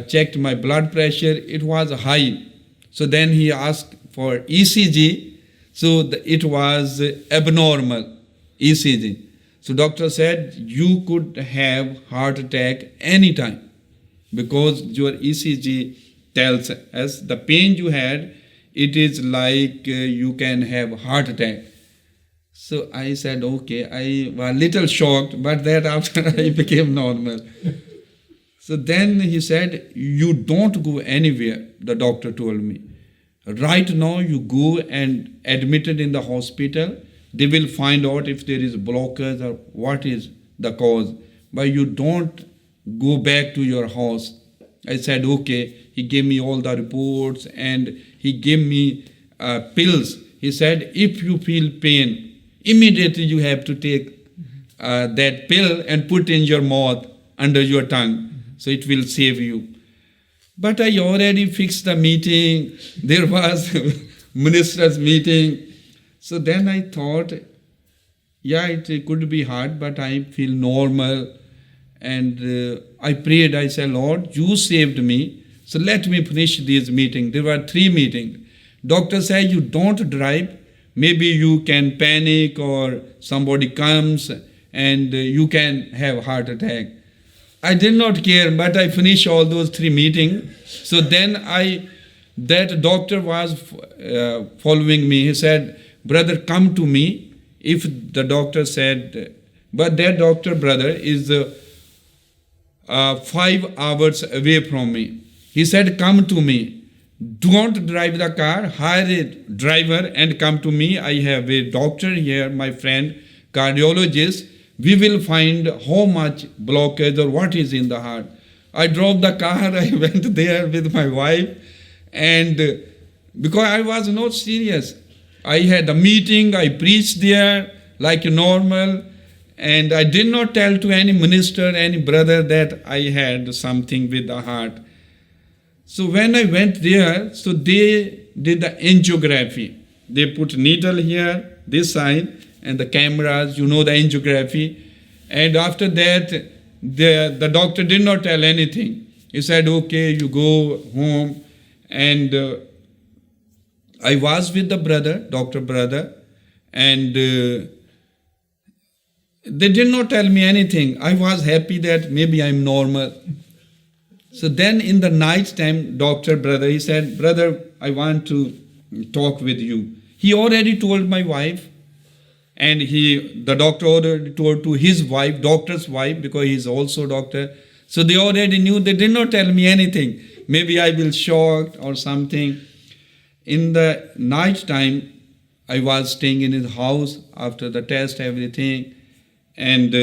checked my blood pressure, it was high. So then he asked for ECG. So it was abnormal ECG. So doctor said, you could have heart attack anytime because your ECG tells us the pain you had, it is like you can have heart attack. So I said, okay. I was a little shocked, but that after I became normal. So then he said, you don't go anywhere, the doctor told me. Right now you go and admitted in the hospital. They will find out if there is blockage or what is the cause. But you don't go back to your house. I said, okay. He gave me all the reports and he gave me pills. He said, if you feel pain, immediately you have to take that pill and put in your mouth, under your tongue. So it will save you. But I already fixed the meeting. There was minister's meeting. So then I thought, yeah, it could be hard, but I feel normal. And I prayed, I said, Lord, you saved me. So let me finish this meeting. There were 3 meetings. Doctor said, you don't drive. Maybe you can panic or somebody comes and you can have heart attack. I did not care, but I finished all those 3 meetings. So then that doctor was following me. He said, brother, come to me. If the doctor said, but that doctor, brother, is 5 hours away from me. He said, come to me. Don't drive the car, hire a driver and come to me. I have a doctor here, my friend, cardiologist. We will find how much blockage or what is in the heart. I drove the car, I went there with my wife, and because I was not serious, I had a meeting, I preached there like normal, and I did not tell to any minister, any brother that I had something with the heart. So when I went there, so they did the angiography. They put needle here, this side, and the cameras, the angiography. And after that, the doctor did not tell anything. He said, okay, you go home. And I was with the brother, doctor brother, and they did not tell me anything. I was happy that maybe I'm normal. So then in the night time, doctor brother, he said, brother, I want to talk with you. He already told my wife, and the doctor already told to his wife, doctor's wife, because he's also doctor. So they already knew. They did not tell me anything. Maybe I will shocked or something. In the night time, I was staying in his house after the test, everything. And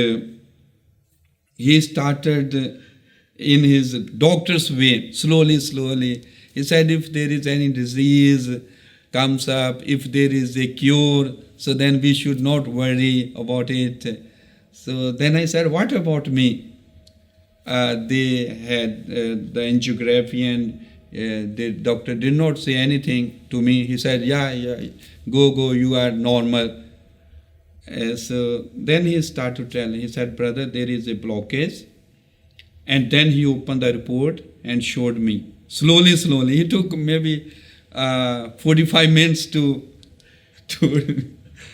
he started in his doctor's way, slowly. He said, if there is any disease comes up, if there is a cure, so then we should not worry about it. So then I said, what about me? They had the angiography, and the doctor did not say anything to me. He said, yeah, go, you are normal. So then he started telling, he said, brother, there is a blockage. And then he opened the report and showed me. Slowly. He took maybe 45 minutes to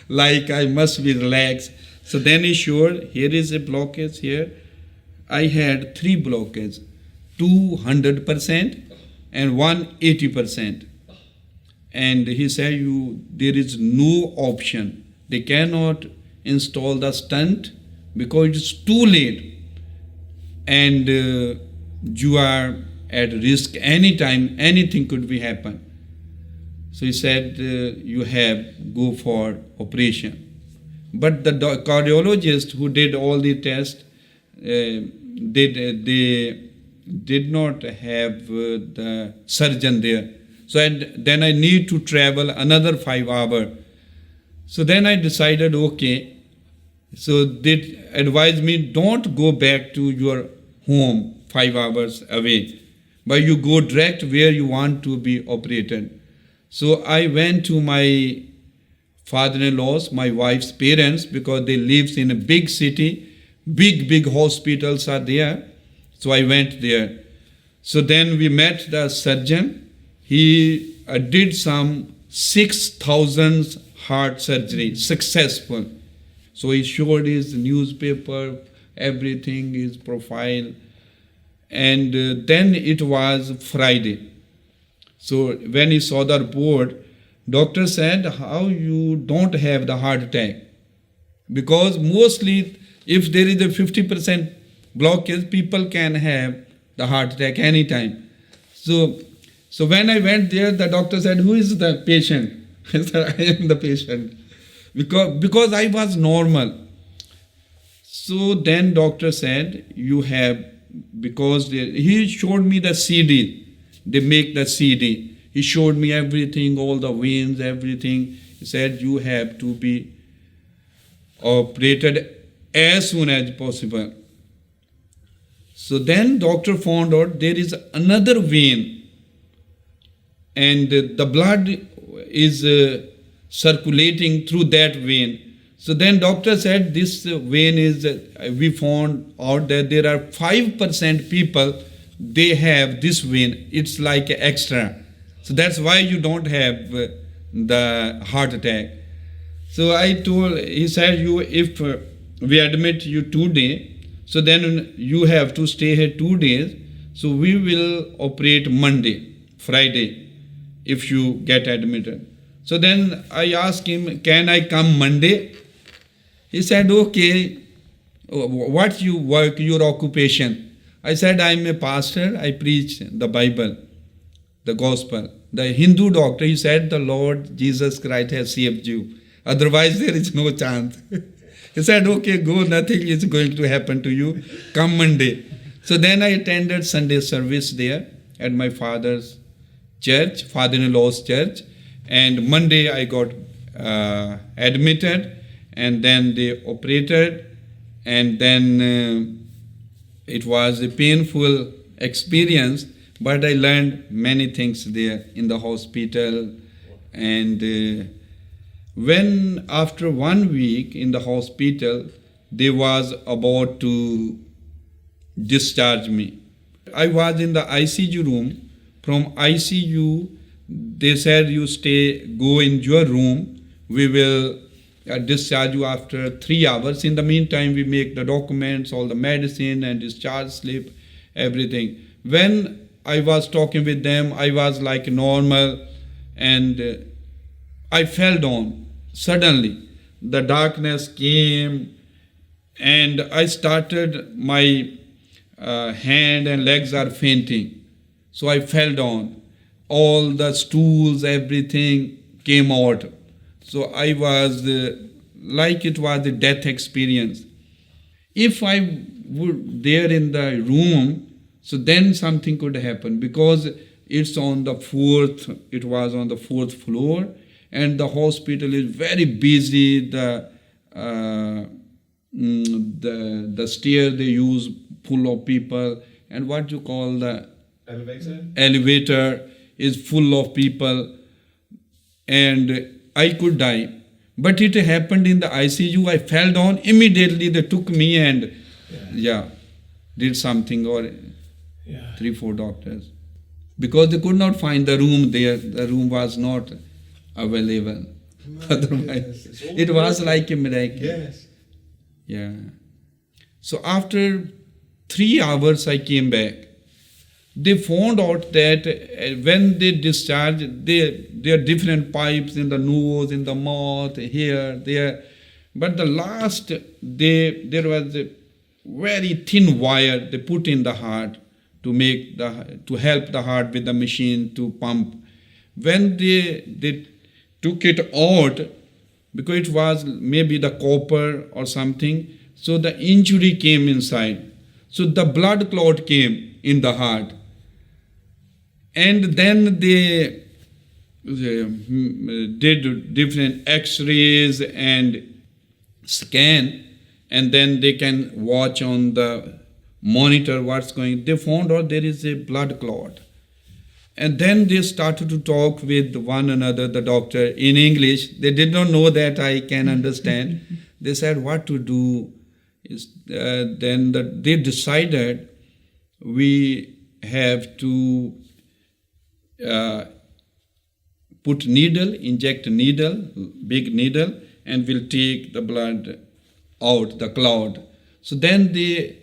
like I must be relaxed. So then he showed, here is a blockage here. I had 3 blockages, 200% and 180%. And he said, there is no option. They cannot install the stent because it's too late. And you are at risk anytime, anything could be happen. So he said, you have go for operation. But the cardiologist who did all the tests, they did not have the surgeon there. So then I need to travel another 5 hours. So then I decided, okay. So they advised me, don't go back to your home 5 hours away, but you go direct where you want to be operated. So I went to my father-in-law's, my wife's parents, because they live in a big city, big hospitals are there. So I went there. So then we met the surgeon. He did some 6,000 heart surgery, successful. So he showed his newspaper, everything, his profile. And then it was Friday. So when he saw the report, doctor said, how you don't have the heart attack? Because mostly if there is a 50% blockage, people can have the heart attack anytime. So when I went there, the doctor said, who is the patient? I said, I am the patient. Because I was normal. So then doctor said, you have, because he showed me the CD. They make the CD. He showed me everything, all the veins, everything. He said, you have to be operated as soon as possible. So then doctor found out there is another vein, and the blood is circulating through that vein. So then doctor said this vein is, we found out that there are 5% people, they have this vein. It's like extra. So that's why you don't have the heart attack. So he said, if we admit you today, so then you have to stay here 2 days. So we will operate Monday, Friday, if you get admitted. So then I asked him, can I come Monday? He said, okay, what you work, your occupation? I said, I'm a pastor, I preach the Bible, the gospel. The Hindu doctor, he said, the Lord Jesus Christ has saved you. Otherwise, there is no chance. He said, okay, go, nothing is going to happen to you. Come Monday. So then I attended Sunday service there at my father's church, father-in-law's church. And Monday I got admitted, and then they operated. And then it was a painful experience, but I learned many things there in the hospital. And when after 1 week in the hospital, they was about to discharge me. I was in the ICU room. From ICU, they said, you go in your room. We will discharge you after 3 hours. In the meantime, we make the documents, all the medicine and discharge slip, everything. When I was talking with them, I was like normal, and I fell down. Suddenly, the darkness came, and I started, my hand and legs are fainting. So I fell down. All the stools, everything came out. So I was like it was a death experience. If I were there in the room, so then something could happen, because it was on the 4th floor, and the hospital is very busy. The stair they use full of people, and what you call the elevator is full of people, and I could die. But it happened in the ICU. I fell down immediately. They took me and did something, or 3-4 doctors, because they could not find the room there. The room was not available. Otherwise, it was like a miracle. Yes. Yeah. So after 3 hours, I came back. They found out that when they discharge, there are different pipes in the nose, in the mouth, here, there. But the last, there was a very thin wire they put in the heart to help the heart with the machine to pump. When they took it out, because it was maybe the copper or something, so the injury came inside. So the blood clot came in the heart. And then they did different x-rays and scan, and then they can watch on the monitor what's going. They found out there is a blood clot. And then they started to talk with one another, the doctor, in English. They did not know that I can understand. They said what to do. They decided we have to inject a needle, big needle, and we'll take the blood out, the clot. So then they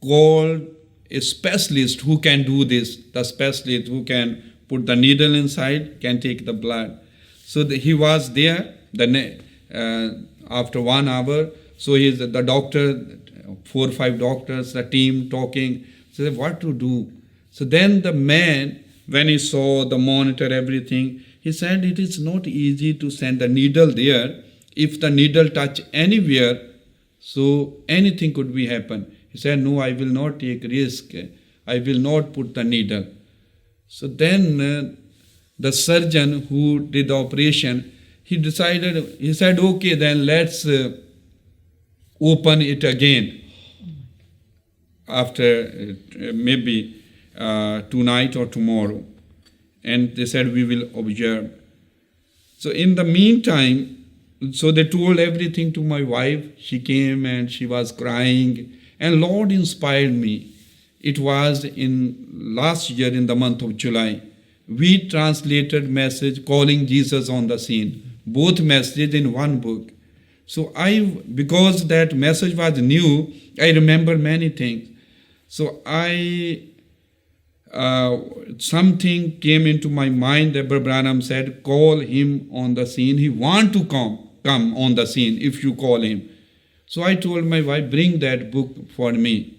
called a specialist who can do this. The specialist who can put the needle inside, can take the blood. So he was there after 1 hour. So the doctor, 4 or 5 doctors, the team talking, said what to do. So then the man, when he saw the monitor, everything, he said it is not easy to send the needle there. If the needle touch anywhere, so anything could be happen. He said, no, I will not take risk. I will not put the needle. So then the surgeon who did the operation, he said, okay, then let's open it again after maybe tonight or tomorrow. And they said, we will observe. So in the meantime, so they told everything to my wife. She came and she was crying. And Lord inspired me. It was in last year in the month of July. We translated message calling Jesus on the scene. Both messages in one book. So because that message was new, I remember many things. So something came into my mind that Brother Branham said, call him on the scene. He want to come on the scene if you call him. So I told my wife, bring that book for me.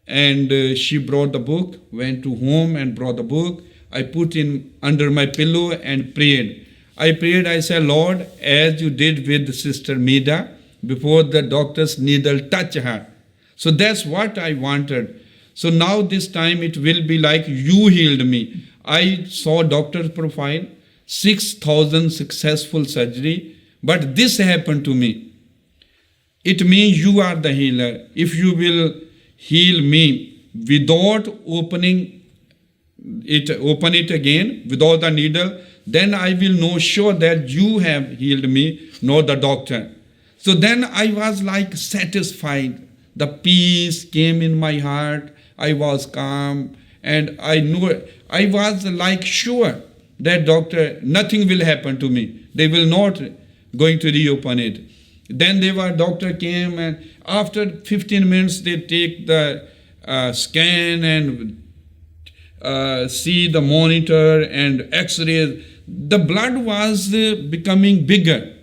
And she brought the book, went to home and brought the book. I put in under my pillow and prayed. I said, Lord, as you did with Sister Mida, before the doctor's needle touched her. So that's what I wanted. So now this time it will be like you healed me. I saw doctor's profile, 6,000 successful surgery, but this happened to me. It means you are the healer. If you will heal me without open it again, without the needle, then I will know sure that you have healed me, not the doctor. So then I was like satisfied. The peace came in my heart. I was calm, and I knew, I was like sure that doctor, nothing will happen to me. They will not going to reopen it. Then doctor came, and after 15 minutes they take the scan and see the monitor and x-rays. The blood was becoming bigger.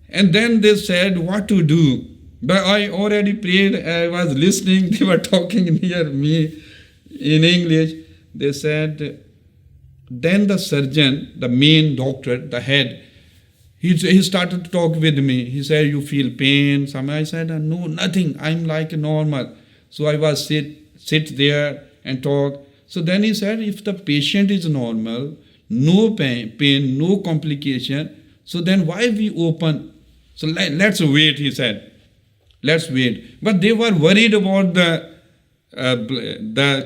And then they said what to do. But I already prayed, I was listening, they were talking near me in English. They said, then the surgeon, the main doctor, the head, he started to talk with me. He said, you feel pain? I said, no, nothing. I'm like normal. So I was sit there and talk. So then he said, if the patient is normal, no pain, no complication, so then why we open? So let's wait, he said. Let's wait. But they were worried about the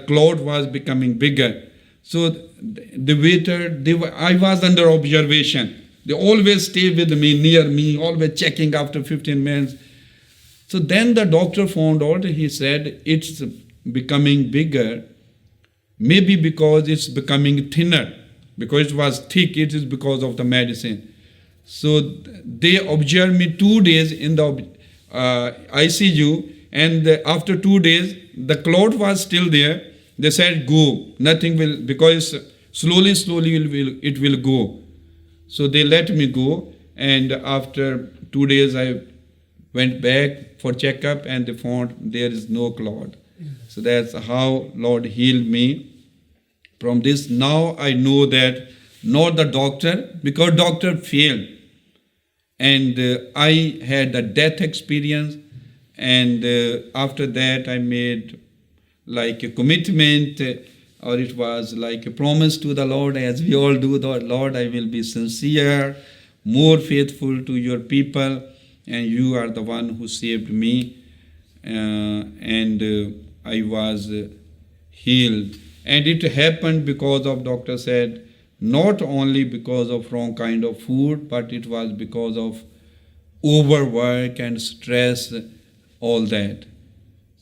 clot was becoming bigger. So the waiter, I was under observation. They always stay with me, near me, always checking after 15 minutes. So then the doctor found out, he said, it's becoming bigger, maybe because it's becoming thinner. Because it was thick, it is because of the medicine. So they observed me 2 days in the ICU, and after 2 days, the clot was still there. They said, go, nothing will, because slowly it will go. So they let me go, and after 2 days I went back for checkup, and they found there is no clot. So that's how Lord healed me. From this, now I know that not the doctor, because doctor failed. And I had a death experience, and after that I made like a commitment, or it was like a promise to the Lord, as we all do, the Lord, I will be sincere, more faithful to your people, and you are the one who saved me. And I was healed. And it happened because of, doctor said, not only because of wrong kind of food, but it was because of overwork and stress, all that.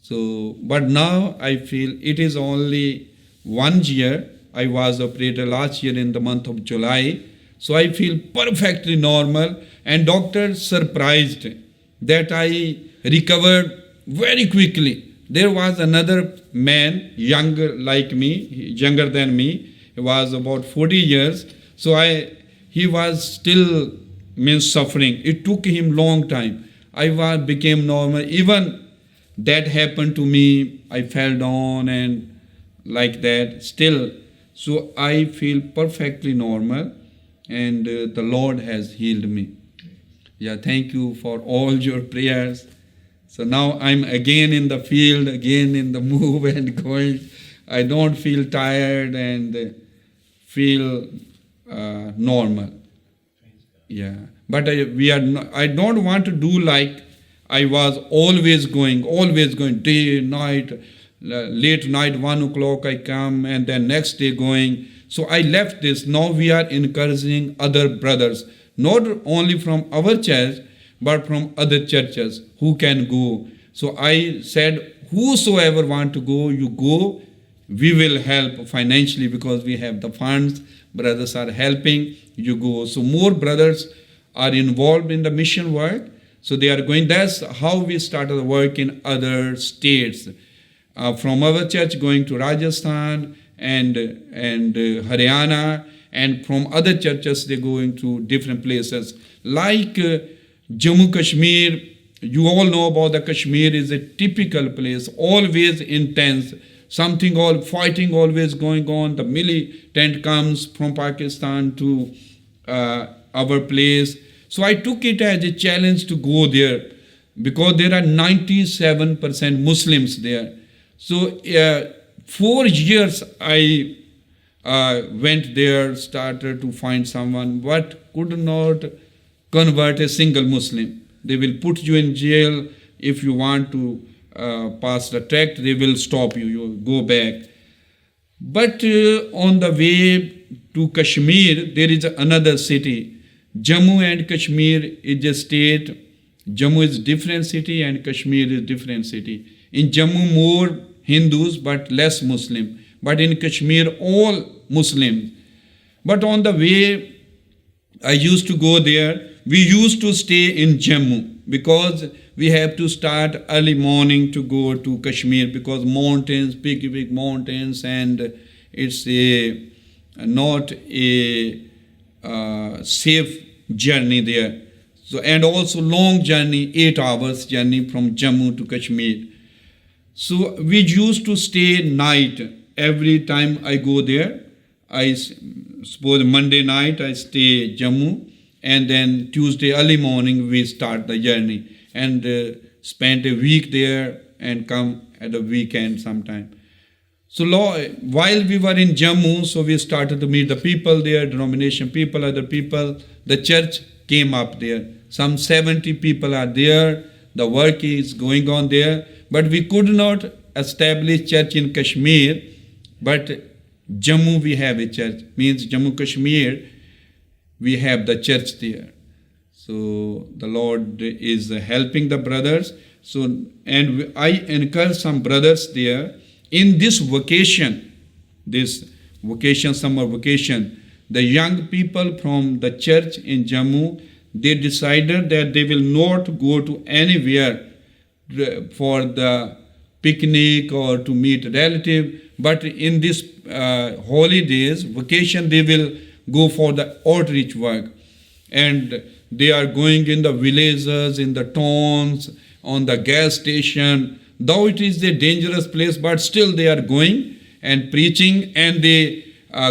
So, but now I feel it is only 1 year. I was operated last year in the month of July. So I feel perfectly normal, and doctor surprised that I recovered very quickly. There was another man, younger than me. He was about 40 years. So he was still suffering. It took him long time. I became normal. Even that happened to me. I fell down and like that still. So I feel perfectly normal, and the Lord has healed me. Yeah, thank you for all your prayers. So now I'm again in the field, again in the move and going. I don't feel tired and feel normal. Yeah, but I don't want to do like I was always going, day, night, late night, 1 o'clock I come, and then next day going. So I left this. Now we are encouraging other brothers, not only from our church, but from other churches who can go. So I said, whosoever want to go, you go. We will help financially because we have the funds. Brothers are helping. You go. So more brothers are involved in the mission work. So they are going. That's how we started the work in other states. From our church going to Rajasthan and Haryana, and from other churches they going to different places like Jammu Kashmir. You all know about the Kashmir is a typical place, always intense, fighting always going on. The militant comes from Pakistan to our place. So I took it as a challenge to go there because there are 97% Muslims there. So 4 years I went there, started to find someone, but could not convert a single Muslim. They will put you in jail. If you want to pass the tract, they will stop you. You go back. But on the way to Kashmir, there is another city. Jammu and Kashmir is a state. Jammu is different city and Kashmir is different city. In Jammu, more Hindus but less Muslim. But in Kashmir, all Muslims. But on the way, I used to go there. We used to stay in Jammu because we have to start early morning to go to Kashmir because mountains, big mountains, and it's not a safe journey there. So, and also long journey, 8 hours journey from Jammu to Kashmir. So we used to stay night. Every time I go there, I suppose Monday night I stay Jammu, and then Tuesday early morning we start the journey and spend a week there and come at the weekend sometime. So while we were in Jammu, so we started to meet the people there, denomination people, other people. The church came up there. Some 70 people are there. The work is going on there. But we could not establish church in Kashmir. But Jammu we have a church. Means Jammu Kashmir, we have the church there. So the Lord is helping the brothers. So, and I encourage some brothers there. In this vacation, summer vacation, the young people from the church in Jammu, they decided that they will not go to anywhere for the picnic or to meet relative, but in this holidays, vacation, they will go for the outreach work. And they are going in the villages, in the towns, on the gas station. Though it is a dangerous place, but still they are going and preaching, and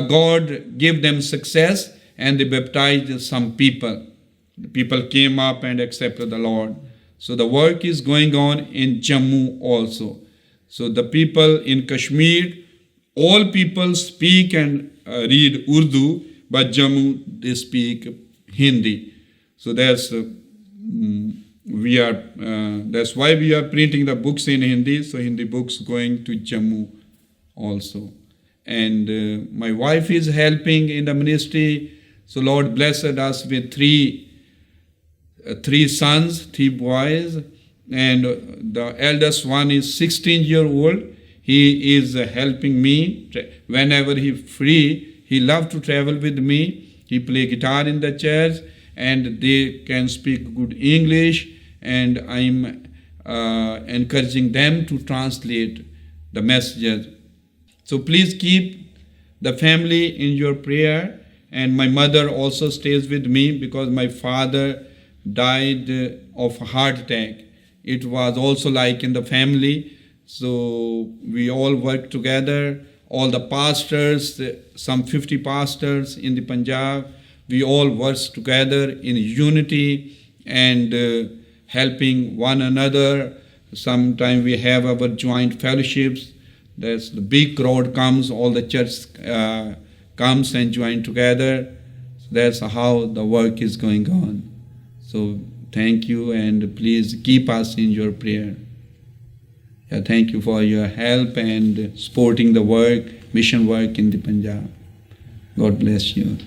God gave them success, and they baptized some people. The people came up and accepted the Lord. So the work is going on in Jammu also. So the people in Kashmir, all people speak and read Urdu, but Jammu, they speak Hindi. So that's why we are printing the books in Hindi. So Hindi books going to Jammu also. And my wife is helping in the ministry. So Lord blessed us with three sons, 3 boys. And the eldest one is 16-year-old. He is helping me whenever he free. He loves to travel with me. He play guitar in the church, and they can speak good English. And I'm encouraging them to translate the messages. So please keep the family in your prayer. And my mother also stays with me because my father died of a heart attack. It was also like in the family. So we all work together. All the pastors, some 50 pastors in the Punjab, we all work together in unity and helping one another. Sometimes we have our joint fellowships. There's the big crowd comes, all the church comes and join together. So that's how the work is going on. So thank you, and please keep us in your prayer. Yeah, thank you for your help and supporting the work, mission work in the Punjab. God bless you.